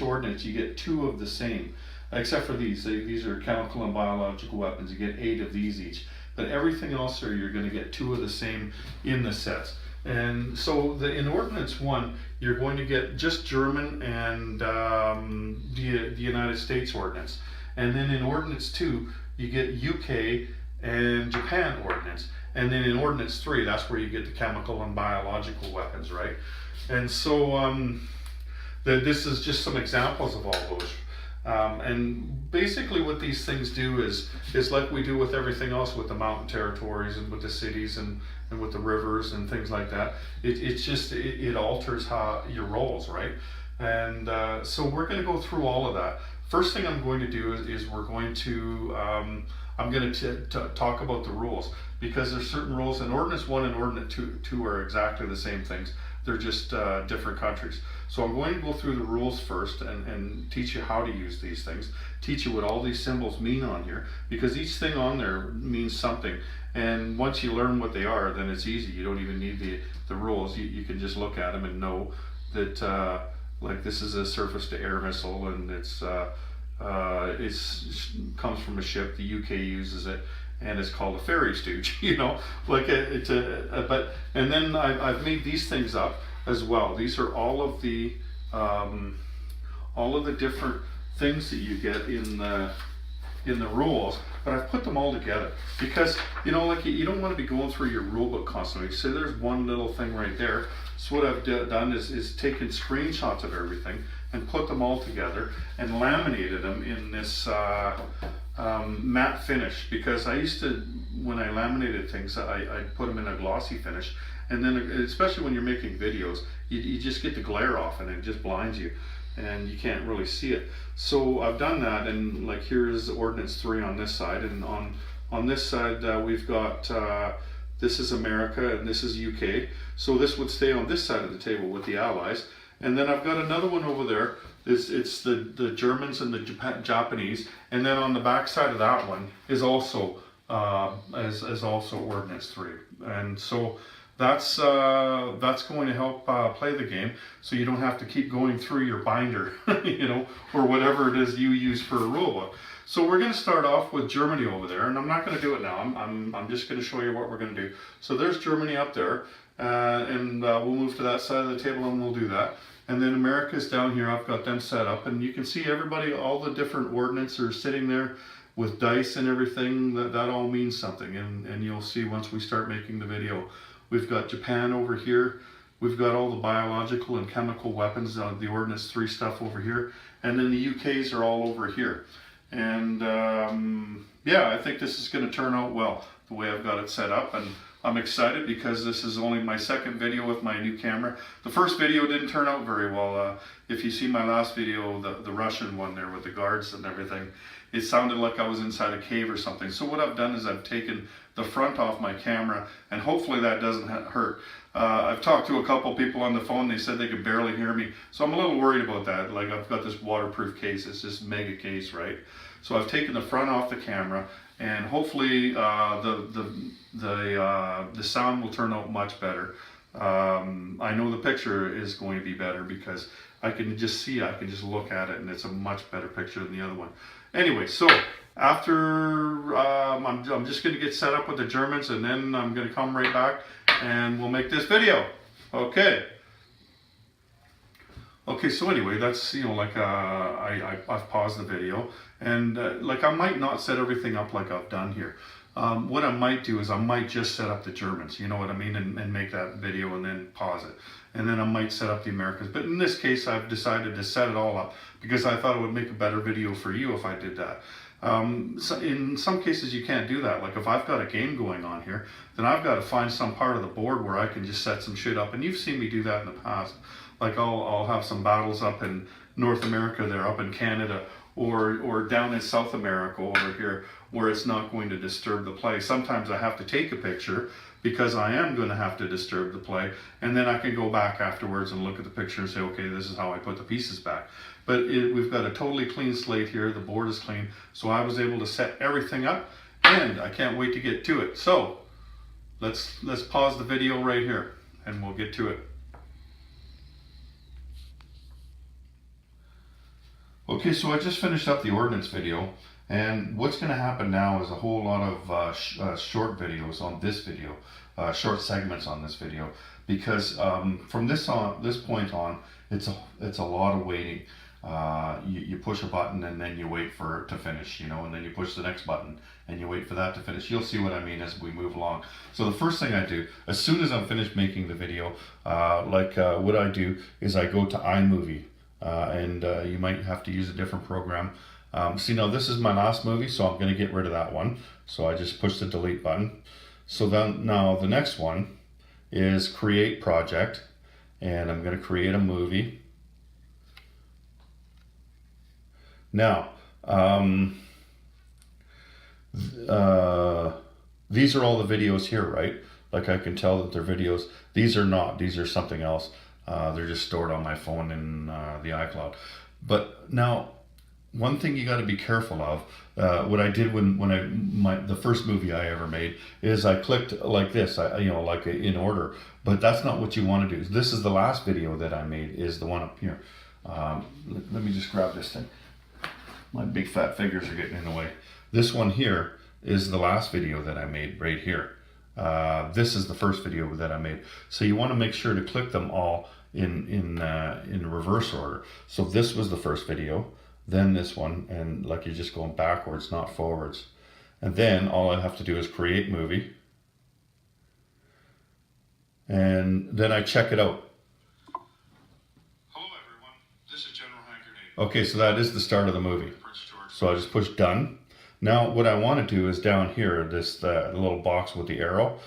ordnance you get 2 of the same, except for these are chemical and biological weapons. You get 8 of these each, but everything else you're going to get 2 of the same in the sets. And so in Ordnance 1, you're going to get just German and the United States ordnance. And then in Ordnance 2, you get UK and Japan ordnance. And then in Ordnance 3, that's where you get the chemical and biological weapons, right? And so this is just some examples of all those. And basically what these things do is like we do with everything else, with the mountain territories and with the cities and with the rivers and things like that. It alters how your roles, right? And so we're going to go through all of that. First thing I'm going to do is we're going to I'm going to talk about the rules, because there's certain rules in Ordnance 1 and Ordnance 2 are exactly the same things. They're just different countries. So I'm going to go through the rules first and teach you how to use these things, teach you what all these symbols mean on here, because each thing on there means something. And once you learn what they are, then it's easy. You don't even need the rules. You can just look at them and know that like this is a surface-to-air missile, and it comes from a ship. The UK uses it, and it's called a ferry stooge. Like and then I've made these things up as well. These are all of the different things that you get in the rules. but I've put them all together because, you know, like you don't want to be going through your rule book constantly. So there's one little thing right there. So what I've done is taken screenshots of everything and put them all together and laminated them in this matte finish, because I used to, when I laminated things, I put them in a glossy finish, and then especially when you're making videos, you just get the glare off and it just blinds you and you can't really see it. So I've done that, and like here's Ordnance 3 on this side, and on this side we've got this is America and this is UK. So this would stay on this side of the table with the Allies. And then I've got another one over there. It's the Germans and the Japanese. And then on the back side of that one is also also Ordnance 3. And so that's going to help play the game, so you don't have to keep going through your binder, you know, or whatever it is you use for a rule book. So we're going to start off with Germany over there, and I'm not going to do it now. I'm just going to show you what we're going to do. So there's Germany up there, and we'll move to that side of the table and we'll do that. And then America's down here. I've got them set up, and you can see everybody, all the different ordnance are sitting there with dice and everything. That all means something, and you'll see once we start making the video. We've got Japan over here. We've got all the biological and chemical weapons, the Ordnance 3 stuff over here, and then the UKs are all over here. And yeah, I think this is going to turn out well, the way I've got it set up, and I'm excited because this is only my second video with my new camera. The first video didn't turn out very well. If you see my last video, the Russian one there with the guards and everything, it sounded like I was inside a cave or something. So what I've done is I've taken the front off my camera, and hopefully that doesn't hurt. I've talked to a couple people on the phone. They said they could barely hear me, so I'm a little worried about that. Like, I've got this waterproof case. It's this mega case, right? So I've taken the front off the camera, and hopefully the sound will turn out much better. I know the picture is going to be better because I can just see it, I can just look at it, and it's a much better picture than the other one. Anyway, so after I'm just going to get set up with the Germans, and then I'm going to come right back and we'll make this video. Okay. Okay, so anyway, that's, you know, like I've paused the video, and like I might not set everything up like I've done here. What I might do is I might just set up the Germans, you know what I mean, and make that video and then pause it. And then I might set up the Americans. But in this case, I've decided to set it all up because I thought it would make a better video for you if I did that. So in some cases you can't do that. Like if I've got a game going on here, then I've got to find some part of the board where I can just set some shit up. And you've seen me do that in the past. Like I'll have some battles up in North America there, up in Canada, or down in South America over here, where it's not going to disturb the play. Sometimes I have to take a picture because I am going to have to disturb the play, and then I can go back afterwards and look at the picture and say, okay, this is how I put the pieces back. But we've got a totally clean slate here. The board is clean, so I was able to set everything up, and I can't wait to get to it. So let's pause the video right here, and we'll get to it. Okay, so I just finished up the ordnance video, and what's going to happen now is a whole lot of short videos on this video, short segments on this video, because from this point on, it's a lot of waiting. You push a button and then you wait for it to finish, you know, and then you push the next button and you wait for that to finish. You'll see what I mean as we move along. So the first thing I do, as soon as I'm finished making the video, what I do is I go to iMovie. And you might have to use a different program. See, now this is my last movie, so I'm going to get rid of that one. So I just push the delete button. So then now the next one is create project, and I'm going to create a movie. Now, these are all the videos here, right? Like I can tell that they're videos. These are not. These are something else. They're just stored on my phone in the iCloud. But now, one thing you got to be careful of, what I did when the first movie I ever made is I clicked like this, like in order. But that's not what you want to do. This is the last video that I made, is the one up here. Let me just grab this thing. My big fat fingers are getting in the way. This one here is the last video that I made right here. This is the first video that I made. So you want to make sure to click them all in reverse order. So this was the first video, then this one, and like you're just going backwards, not forwards. And then all I have to do is create movie. And then I check it out. Hello everyone, this is General Hankerney. Okay, so that is the start of the movie. So I just push done. Now what I want to do is down here, this little box with the arrow.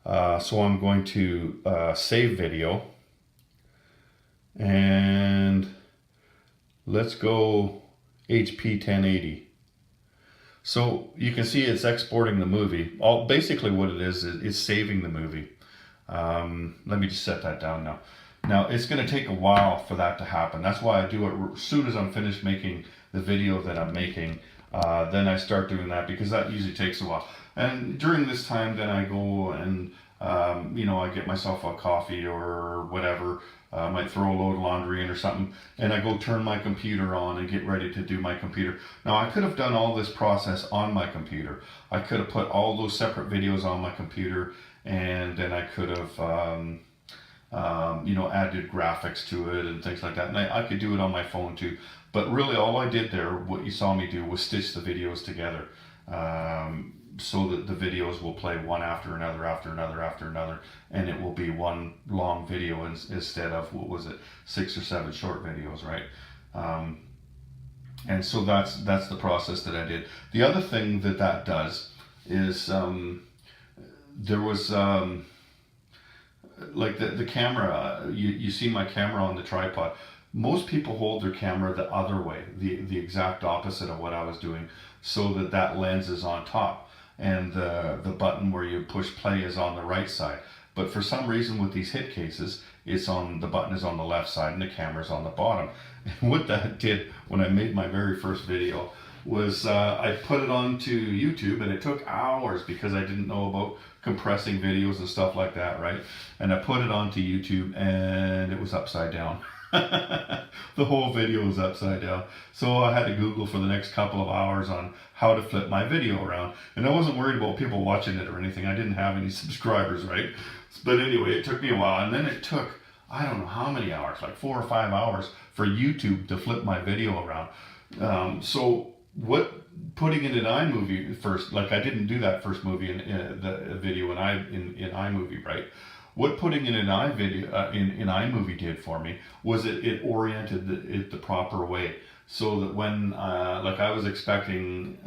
So I'm going to save video. And let's go HP 1080. So you can see it's exporting the movie. Basically what it is saving the movie. Let me just set that down now. Now it's going to take a while for that to happen. That's why I do it as soon as I'm finished making the video that I'm making. Then I start doing that, because that usually takes a while. And during this time, then I go and I get myself a coffee or whatever. I might throw a load of laundry in or something, and I go turn my computer on and get ready to do my computer. Now I could have done all this process on my computer. I could have put all those separate videos on my computer, and then I could have added graphics to it and things like that. And I could do it on my phone too. But really all I did there, what you saw me do, was stitch the videos together. So that the videos will play one after another, and it will be one long video instead of, what was it, 6 or 7 short videos, right? And so that's the process that I did. The other thing that does is there was like the camera. You see my camera on the tripod. Most people hold their camera the other way, the exact opposite of what I was doing, so that lens is on top. And the button where you push play is on the right side. But for some reason with these hit cases, the button is on the left side and the camera's on the bottom. And what that did when I made my very first video was I put it onto YouTube, and it took hours because I didn't know about compressing videos and stuff like that, right? And I put it onto YouTube, and it was upside down. The whole video was upside down. So I had to Google for the next couple of hours on how to flip my video around. And I wasn't worried about people watching it or anything. I didn't have any subscribers, right? But anyway, it took me a while. And then it took, I don't know how many hours, like 4 or 5 hours for YouTube to flip my video around. So putting it in iMovie first, like I didn't do that first movie in the video in iMovie, right? What putting it in iMovie did for me was it oriented it the proper way, so that when like I was expecting,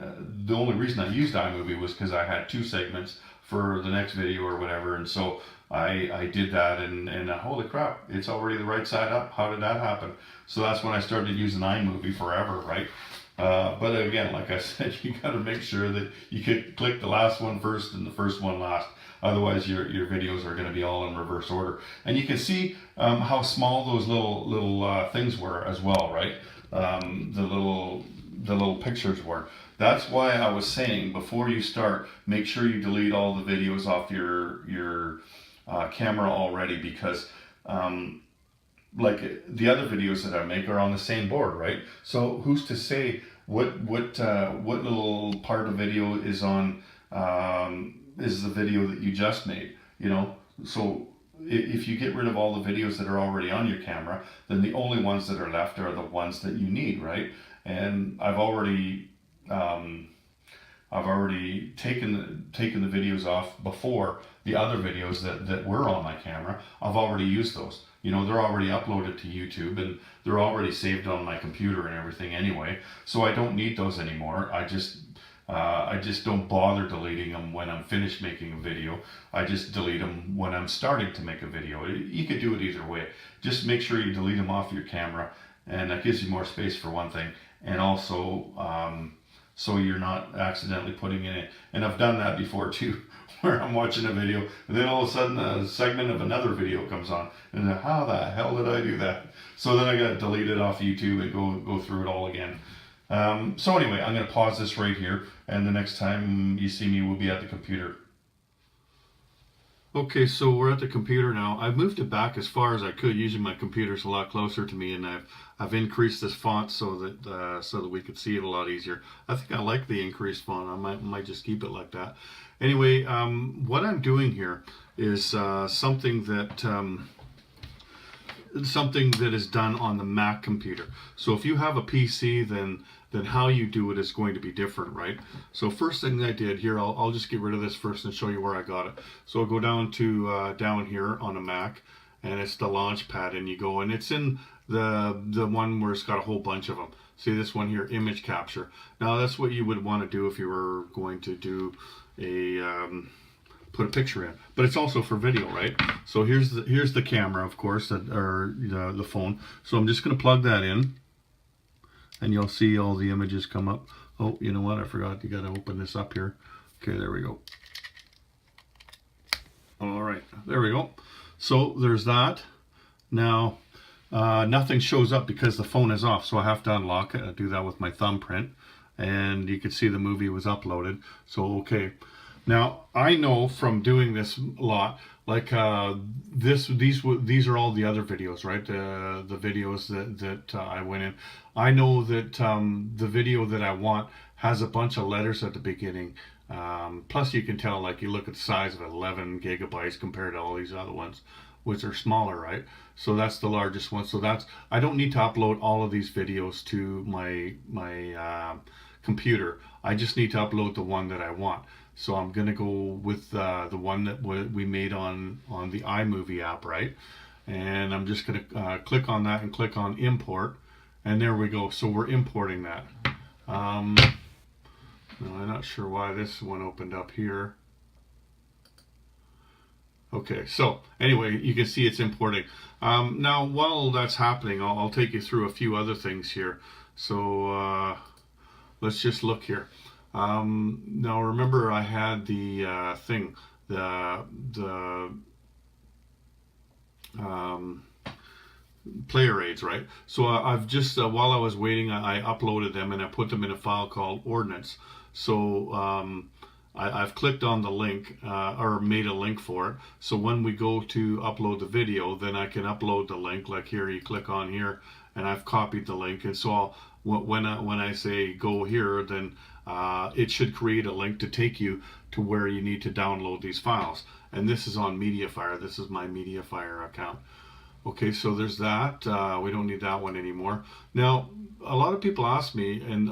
the only reason I used iMovie was because I had 2 segments for the next video or whatever, and so I did that, and holy crap, it's already the right side up. How did that happen? So that's when I started using iMovie forever, right? But again, like I said, you got to make sure that you could click the last one first and the first one last. Otherwise, your videos are going to be all in reverse order. And you can see how small those little things were as well, right? The little pictures were. That's why I was saying, before you start, make sure you delete all the videos off your camera already, because like the other videos that I make are on the same board, right? So who's to say what little part of video is on is the video that you just made, So if you get rid of all the videos that are already on your camera, then the only ones that are left are the ones that you need, right? And I've already taken the videos off before the other videos that were on my camera. I've already used those. They're already uploaded to YouTube, and they're already saved on my computer and everything anyway. So I don't need those anymore. I just don't bother deleting them when I'm finished making a video. I just delete them when I'm starting to make a video. You could do it either way. Just make sure you delete them off your camera, and that gives you more space for one thing, and also so you're not accidentally putting in it. And I've done that before too, where I'm watching a video, and then all of a sudden a segment of another video comes on, and how the hell did I do that? So then I got to delete it off YouTube and go through it all again. So anyway, I'm going to pause this right here, and the next time you see me, we'll be at the computer. Okay, so we're at the computer now. I've moved it back as far as I could. Usually my computer's a lot closer to me, and I've increased this font so that we could see it a lot easier. I think I like the increased font. I might just keep it like that. Anyway, what I'm doing here is something that is done on the Mac computer. So if you have a PC, then then how you do it is going to be different, right? So first thing I did here, I'll just get rid of this first and show you where I got it. So I'll go down to down here on a Mac, and it's the launch pad, and you go, and it's in the one where it's got a whole bunch of them. See this one here, image capture. Now that's what you would want to do if you were going to do a put a picture in, but it's also for video, right? So here's the camera, of course, or the phone. So I'm just going to plug that in, and you'll see all the images come up. Oh, you know what? I forgot. You got to open this up here. Okay, there we go. All right, there we go. So there's that. Now nothing shows up because the phone is off, so I have to unlock it. I do that with my thumbprint, and you can see the movie was uploaded. So okay. Now I know from doing this a lot, like these are all the other videos, right? The videos that I went in. I know that the video that I want has a bunch of letters at the beginning. Plus you can tell, like you look at the size of 11 gigabytes compared to all these other ones, which are smaller, right? So that's the largest one. So I don't need to upload all of these videos to my computer. I just need to upload the one that I want. So I'm gonna go with the one that we made on the iMovie app, right? And I'm just gonna click on that and click on import, and there we go. So we're importing that. No, I'm not sure why this one opened up here. Okay, so anyway, you can see it's importing. Now, while that's happening, I'll take you through a few other things here. So let's just look here. Now remember, I had the thing, the player aids, right? So I've just while I was waiting, I uploaded them and I put them in a file called ordnance. So I've clicked on the link or made a link for it. So when we go to upload the video, then I can upload the link. Like here, you click on here, and I've copied the link. And so when I say go here, then it should create a link to take you to where you need to download these files. And this is on MediaFire. This is my MediaFire account. Okay, so there's that. We don't need that one anymore. Now, a lot of people ask me, and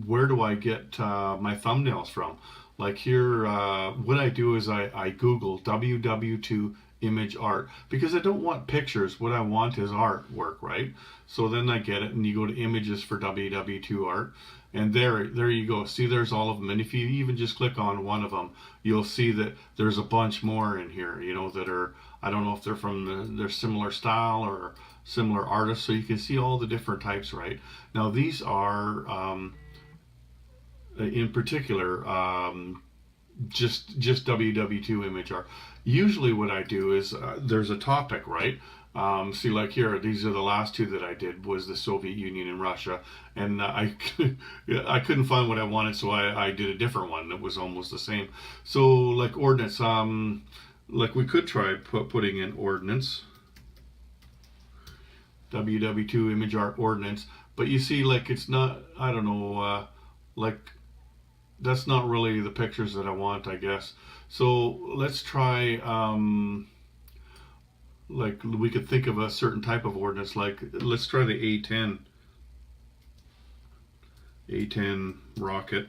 where do I get my thumbnails from? Like here, what I do is I Google WW2 image art, because I don't want pictures. What I want is artwork, right? So then I get it, and you go to images for WW2 art, and there you go. See, there's all of them. And if you even just click on one of them, you'll see that there's a bunch more in here, you know, that are, I don't know if they're from they're similar style or similar artists. So you can see all the different types, right? Now these are in particular just WW2 image art. Usually what I do is there's a topic, right? See, like here, these are the last two that I did, was the Soviet Union and Russia, and I couldn't find what I wanted, so I did a different one that was almost the same. So like ordnance, like we could try putting in ordnance, WW2 image art ordnance, but you see, like it's not, I don't know, like that's not really the pictures that I want, I guess. So let's try, like we could think of a certain type of ordnance, like let's try the A10 rocket.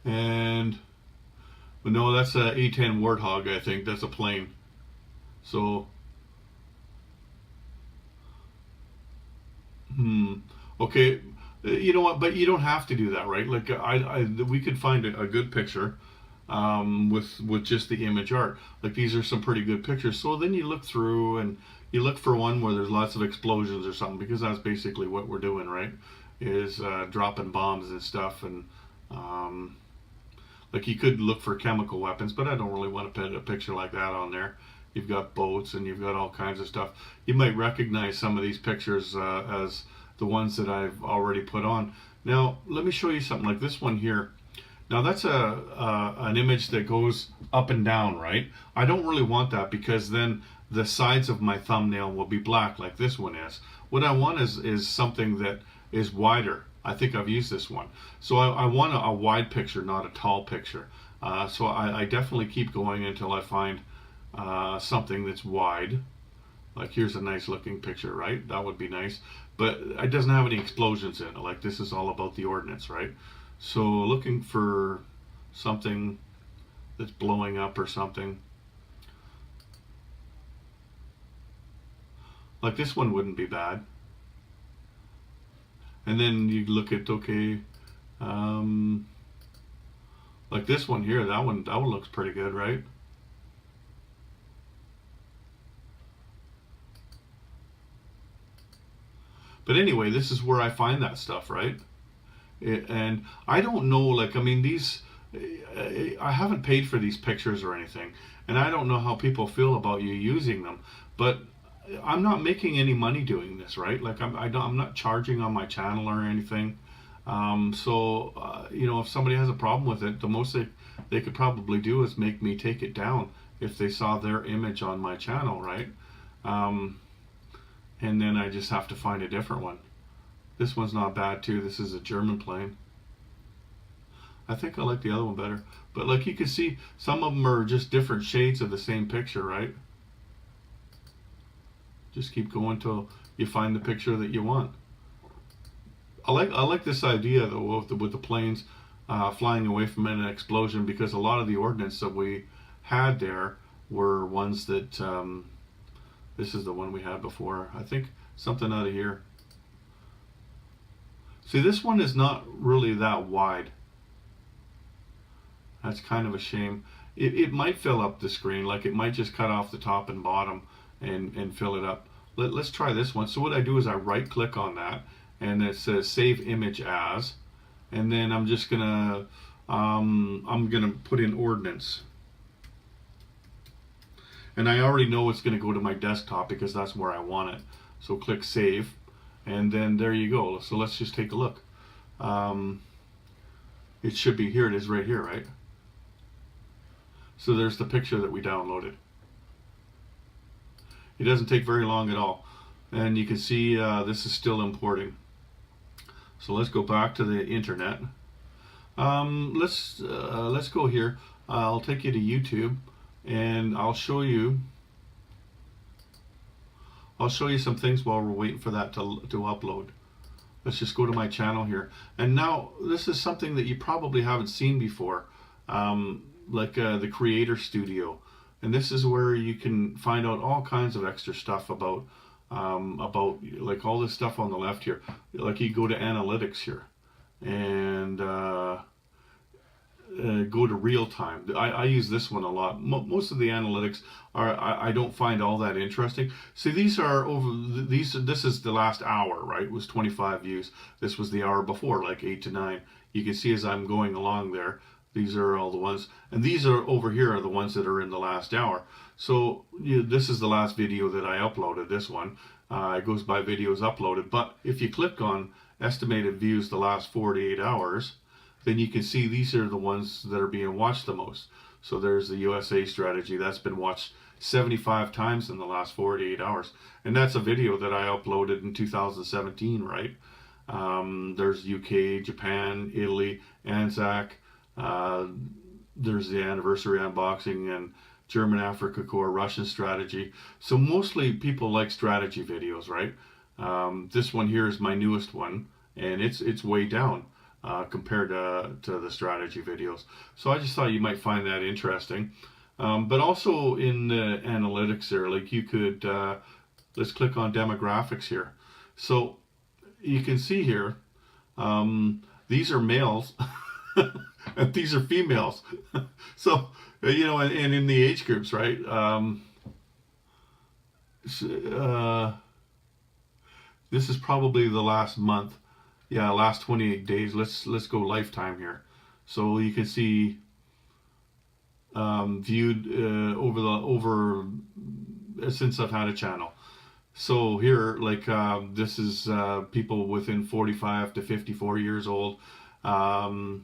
And, but no, that's a A10 Warthog, I think. That's a plane. So, okay, you know what, but you don't have to do that, right? Like we could find a good picture with just the image art. Like these are some pretty good pictures. So then you look through and you look for one where there's lots of explosions or something, because that's basically what we're doing, right? Is dropping bombs and stuff. And like you could look for chemical weapons, but I don't really want to put a picture like that on there. You've got boats and you've got all kinds of stuff. You might recognize some of these pictures as the ones that I've already put on. Now let me show you something like this one here. Now that's an image that goes up and down, right? I don't really want that, because then the sides of my thumbnail will be black like this one is. What I want is something that is wider. I think I've used this one. So I want a wide picture, not a tall picture. So I definitely keep going until I find something that's wide. Like here's a nice looking picture, right? That would be nice, but it doesn't have any explosions in it. Like this is all about the ordnance, right? So looking for something that's blowing up or something. Like this one wouldn't be bad. And then you look at, okay, like this one here, that one looks pretty good, right? But anyway, this is where I find that stuff, right? And I don't know, like, I mean, I haven't paid for these pictures or anything, and I don't know how people feel about you using them, but I'm not making any money doing this, right? Like, I'm not charging on my channel or anything. You know, if somebody has a problem with it, the most they could probably do is make me take it down if they saw their image on my channel, right? And then I just have to find a different one. This one's not bad too. This is a German plane. I think I like the other one better. But like you can see, some of them are just different shades of the same picture, right? Just keep going till you find the picture that you want. I like this idea though with the planes flying away from an explosion, because a lot of the ordnance that we had there were ones that this is the one we had before. I think something out of here. See, this one is not really that wide. That's kind of a shame. It might fill up the screen, like it might just cut off the top and bottom and fill it up. Let's try this one. So what I do is I right click on that, and it says save image as, and then I'm just gonna put in ordnance. And I already know it's going to go to my desktop because that's where I want it. So click save, and then there you go. So let's just take a look. It should be, here it is right here, right? So there's the picture that we downloaded. It doesn't take very long at all. And you can see this is still importing. So let's go back to the internet. Let's go here. I'll take you to YouTube, and I'll show you some things while we're waiting for that to upload. Let's just go to my channel here. And now this is something that you probably haven't seen before, like the Creator Studio. And this is where you can find out all kinds of extra stuff about like all this stuff on the left here. Like you go to analytics here, and go to real time. I use this one a lot. Most of the analytics I don't find all that interesting. See, these are this is the last hour, right? It was 25 views. This was the hour before, like 8 to 9. You can see as I'm going along there, these are all the ones, and these are over here are the ones that are in the last hour. So this is the last video that I uploaded, this one. It goes by videos uploaded, but if you click on estimated views the last 48 hours, then you can see these are the ones that are being watched the most. So there's the USA strategy that's been watched 75 times in the last 48 hours. And that's a video that I uploaded in 2017, right? There's UK, Japan, Italy, Anzac. There's the anniversary unboxing, and German Africa Corps, Russian strategy. So mostly people like strategy videos, right? This one here is my newest one, and it's way down. Compared to the strategy videos. So I just thought you might find that interesting. But also in the analytics there, like you could, let's click on demographics here. So you can see here, these are males and these are females. So, you know, and in the age groups, right? This is probably the last month. Yeah, last 28 days. Let's go lifetime here. So you can see viewed over since I've had a channel. So here, like this is people within 45 to 54 years old. So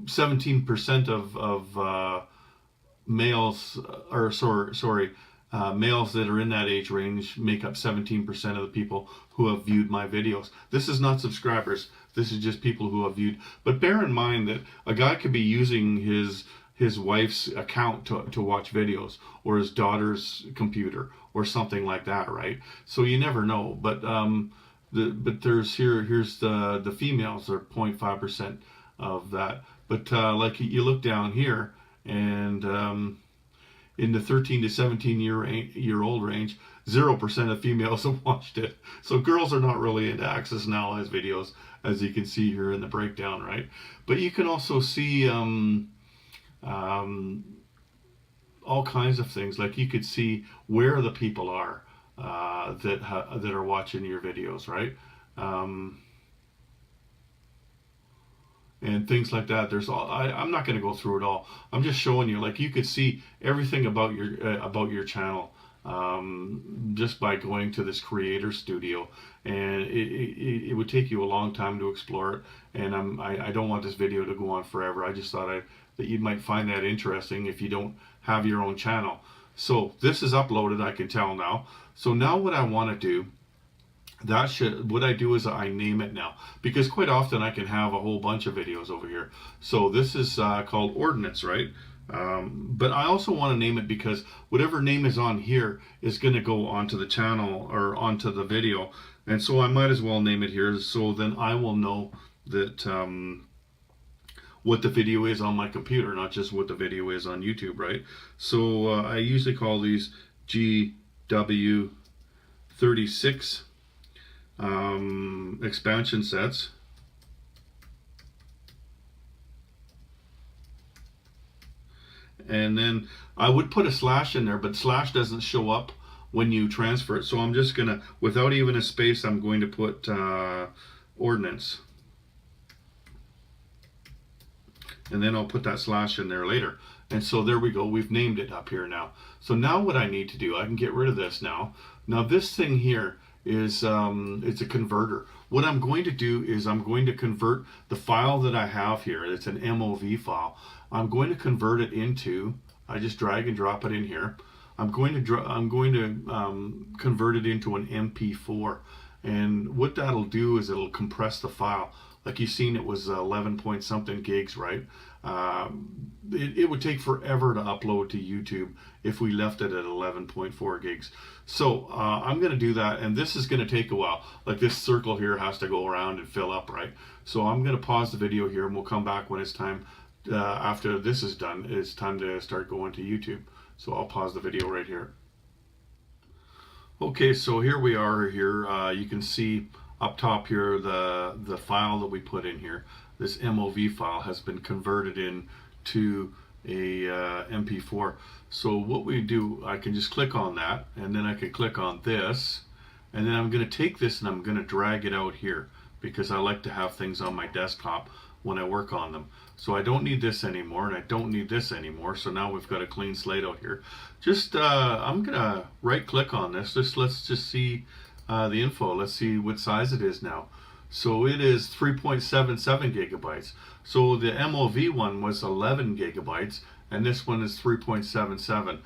17% of males, or sorry, males that are in that age range make up 17% of the people who have viewed my videos. This is not subscribers. This is just people who have viewed. But bear in mind that a guy could be using his wife's account to watch videos, or his daughter's computer, or something like that, right? So you never know. But here's the females are 0.5% of that. But like you look down here, and in the 13 to 17 year old range, 0% of females have watched it. So girls are not really into Access and Allies videos, as you can see here in the breakdown, right? But you can also see all kinds of things. Like you could see where the people are that are watching your videos, right? And things like that. There's all. I'm not going to go through it all. I'm just showing you. Like you could see everything about your channel just by going to this creator studio, and it would take you a long time to explore it. And I don't want this video to go on forever. I just thought that you might find that interesting if you don't have your own channel. So this is uploaded, I can tell now. So now what I want to do, what I do is I name it now, because quite often I can have a whole bunch of videos over here. So this is called Ordnance, right? But I also want to name it because whatever name is on here is going to go onto the channel or onto the video, and so I might as well name it here, so then I will know that what the video is on my computer, not just what the video is on YouTube, right? So I usually call these GW36 expansion sets. And then I would put a slash in there, but slash doesn't show up when you transfer it. So I'm just gonna, without even a space, I'm going to put Ordnance. And then I'll put that slash in there later. And so there we go, we've named it up here now. So now what I need to do, I can get rid of this now. Now this thing here is it's a converter. What I'm going to do is I'm going to convert the file that I have here. It's an MOV file. I'm going to convert it into, I just drag and drop it in here. I'm going to convert it into an MP4. And what that'll do is it'll compress the file. Like you've seen, it was 11 point something gigs, right? It would take forever to upload to YouTube if we left it at 11.4 gigs. So I'm going to do that, and this is going to take a while. Like this circle here has to go around and fill up, right? So I'm going to pause the video here, and we'll come back when it's time. After this is done, it's time to start going to YouTube. So I'll pause the video right here. Okay, so here we are here. You can see up top here the file that we put in here. This MOV file has been converted into a MP4. So what we do, I can just click on that, and then I can click on this, and then I'm going to take this and I'm going to drag it out here, because I like to have things on my desktop when I work on them. So I don't need this anymore, and I don't need this anymore. So now we've got a clean slate out here. Just I'm gonna right click on this. Let's just see the info. Let's see what size it is now. So it is 3.77 gigabytes. So the MOV one was 11 gigabytes, and this one is 3.77.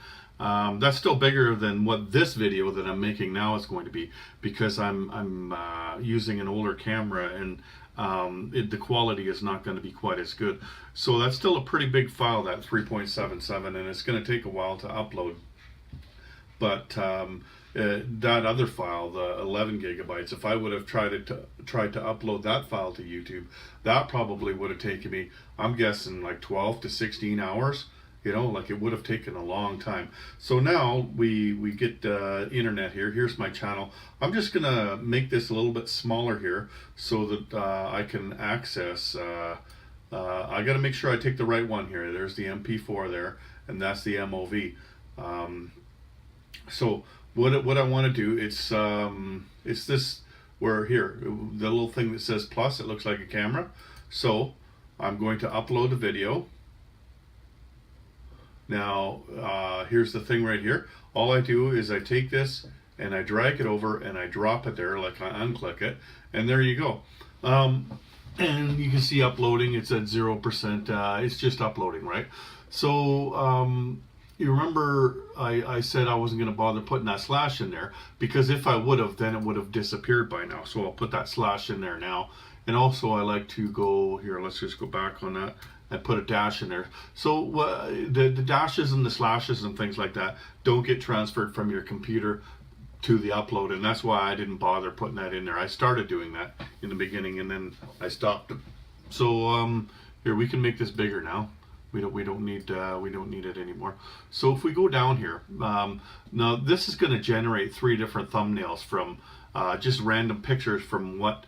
That's still bigger than what this video that I'm making now is going to be, because I'm using an older camera, and the quality is not going to be quite as good. So that's still a pretty big file, that 3.77, and it's going to take a while to upload. But that other file, the 11 gigabytes, if I would have tried to upload that file to YouTube, that probably would have taken me, I'm guessing, like 12 to 16 hours. You know, like it would have taken a long time. So now we get internet here. Here's my channel. I'm just gonna make this a little bit smaller here so that I can access. I got to make sure I take the right one here. There's the MP4 there, and that's the MOV. So what I want to do, it's this, where here, the little thing that says plus, it looks like a camera. So I'm going to upload a video. Now here's the thing right here. All I do is I take this and I drag it over and I drop it there, like I unclick it, and there you go. And you can see uploading, it's at 0%. It's just uploading, right? So you remember I said I wasn't going to bother putting that slash in there, because if I would have, then it would have disappeared by now. So I'll put that slash in there now, And also I like to go here, let's just go back on that and put a dash in there. So the dashes and the slashes and things like that don't get transferred from your computer to the upload, and that's why I didn't bother putting that in there. I started doing that in the beginning and then I stopped. So here, we can make this bigger now. We don't need it anymore. So if we go down here, now this is going to generate 3 different thumbnails from just random pictures from what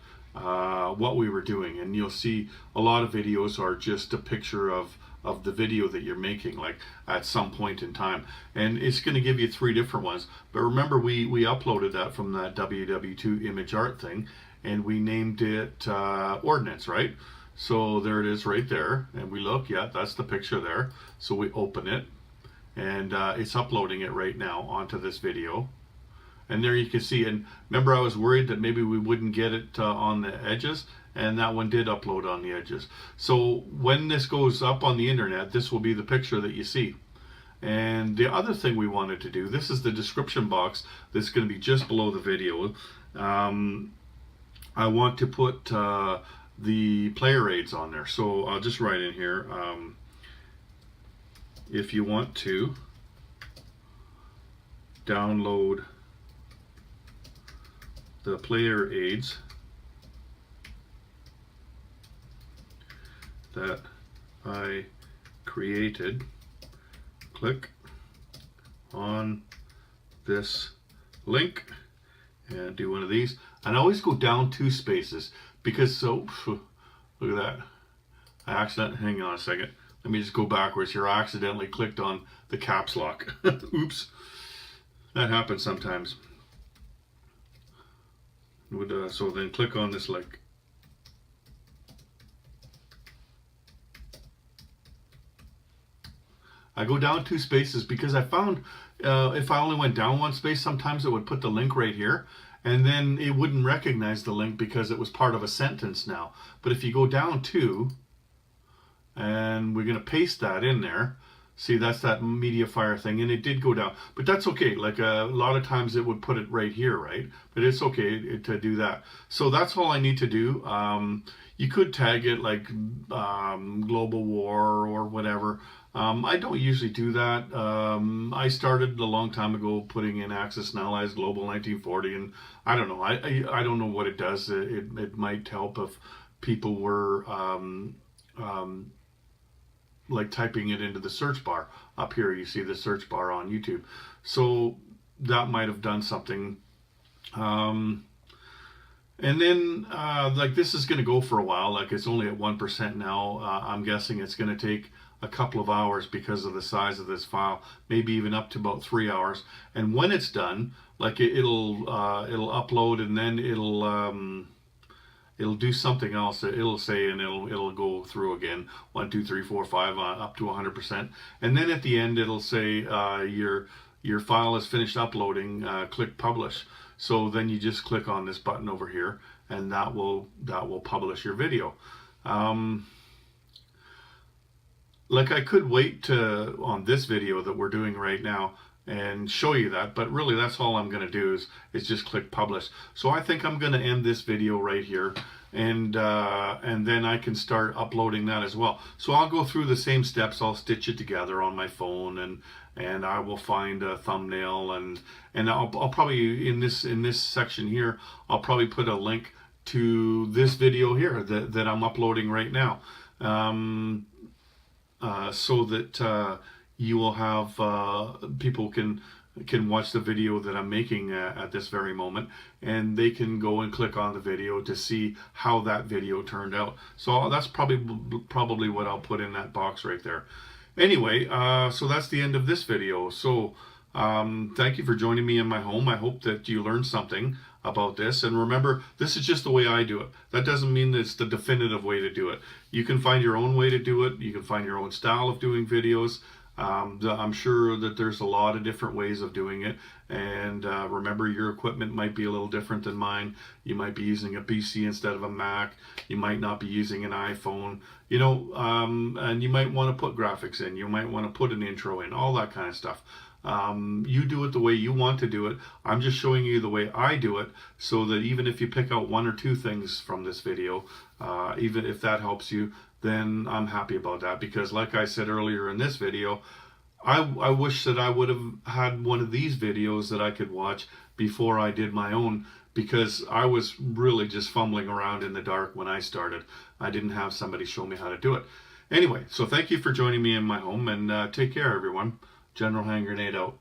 we were doing, and you'll see a lot of videos are just a picture of the video that you're making, like at some point in time, and it's going to give you 3 different ones. But remember, we uploaded that from that WW2 image art thing, and we named it Ordnance, right? So there it is right there, and we look, yeah, that's the picture there. So we open it, and it's uploading it right now onto this video. And there you can see, and remember I was worried that maybe we wouldn't get it on the edges, and that one did upload on the edges. So when this goes up on the internet, this will be the picture that you see. And the other thing we wanted to do, this is the description box that's going to be just below the video. I want to put the player aids on there. So I'll just write in here, if you want to download the player aids that I created, click on this link and do one of these. And I always go down 2 spaces because, so look at that, I accidentally, hang on a second, let me just go backwards here. I accidentally clicked on the caps lock. Oops, that happens sometimes. So then click on this link. I go down 2 spaces because I found if I only went down 1 space, sometimes it would put the link right here, and then it wouldn't recognize the link because it was part of a sentence now. But if you go down 2, and we're going to paste that in there, see, that's that MediaFire thing, and it did go down, but that's okay. Like a lot of times it would put it right here, right? But it's okay to do that. So that's all I need to do. You could tag it like global war or whatever. I don't usually do that. I started a long time ago putting in Axis and Allies Global 1940, and I don't know. I don't know what it does. It might help if people were like typing it into the search bar. Up here you see the search bar on YouTube, so that might have done something. And then like this is going to go for a while, like it's only at 1% now. I'm guessing it's going to take a couple of hours because of the size of this file, maybe even up to about 3 hours. And when it's done, like it'll upload, and then it'll do something else. It'll say, and it'll go through again 1 2 3 4 5 up to 100%, and then at the end it'll say your file is finished uploading, click publish. So then you just click on this button over here, and that will publish your video. Like I could wait on this video that we're doing right now and show you that, but really that's all I'm going to do is just click publish. So I think I'm going to end this video right here, and then I can start uploading that as well. So I'll go through the same steps. I'll stitch it together on my phone, and I will find a thumbnail, and I'll probably in this section here I'll probably put a link to this video here that I'm uploading right now, so that you will have people can watch the video that I'm making at this very moment, and they can go and click on the video to see how that video turned out. So that's probably what I'll put in that box right there. Anyway, so that's the end of this video. So thank you for joining me in my home. I hope that you learned something about this, and remember, this is just the way I do it. That doesn't mean that it's the definitive way to do it. You can find your own way to do it. You can find your own style of doing videos. I'm sure that there's a lot of different ways of doing it, and remember, your equipment might be a little different than mine. You might be using a PC instead of a Mac. You might not be using an iPhone, you know, and you might want to put graphics in. You might want to put an intro in, all that kind of stuff. You do it the way you want to do it. I'm just showing you the way I do it, so that even if you pick out one or two things from this video, even if that helps you, then I'm happy about that. Because like I said earlier in this video, I wish that I would have had one of these videos that I could watch before I did my own, because I was really just fumbling around in the dark when I started. I didn't have somebody show me how to do it. Anyway, so thank you for joining me in my home, and take care, everyone. General Hand Grenade out.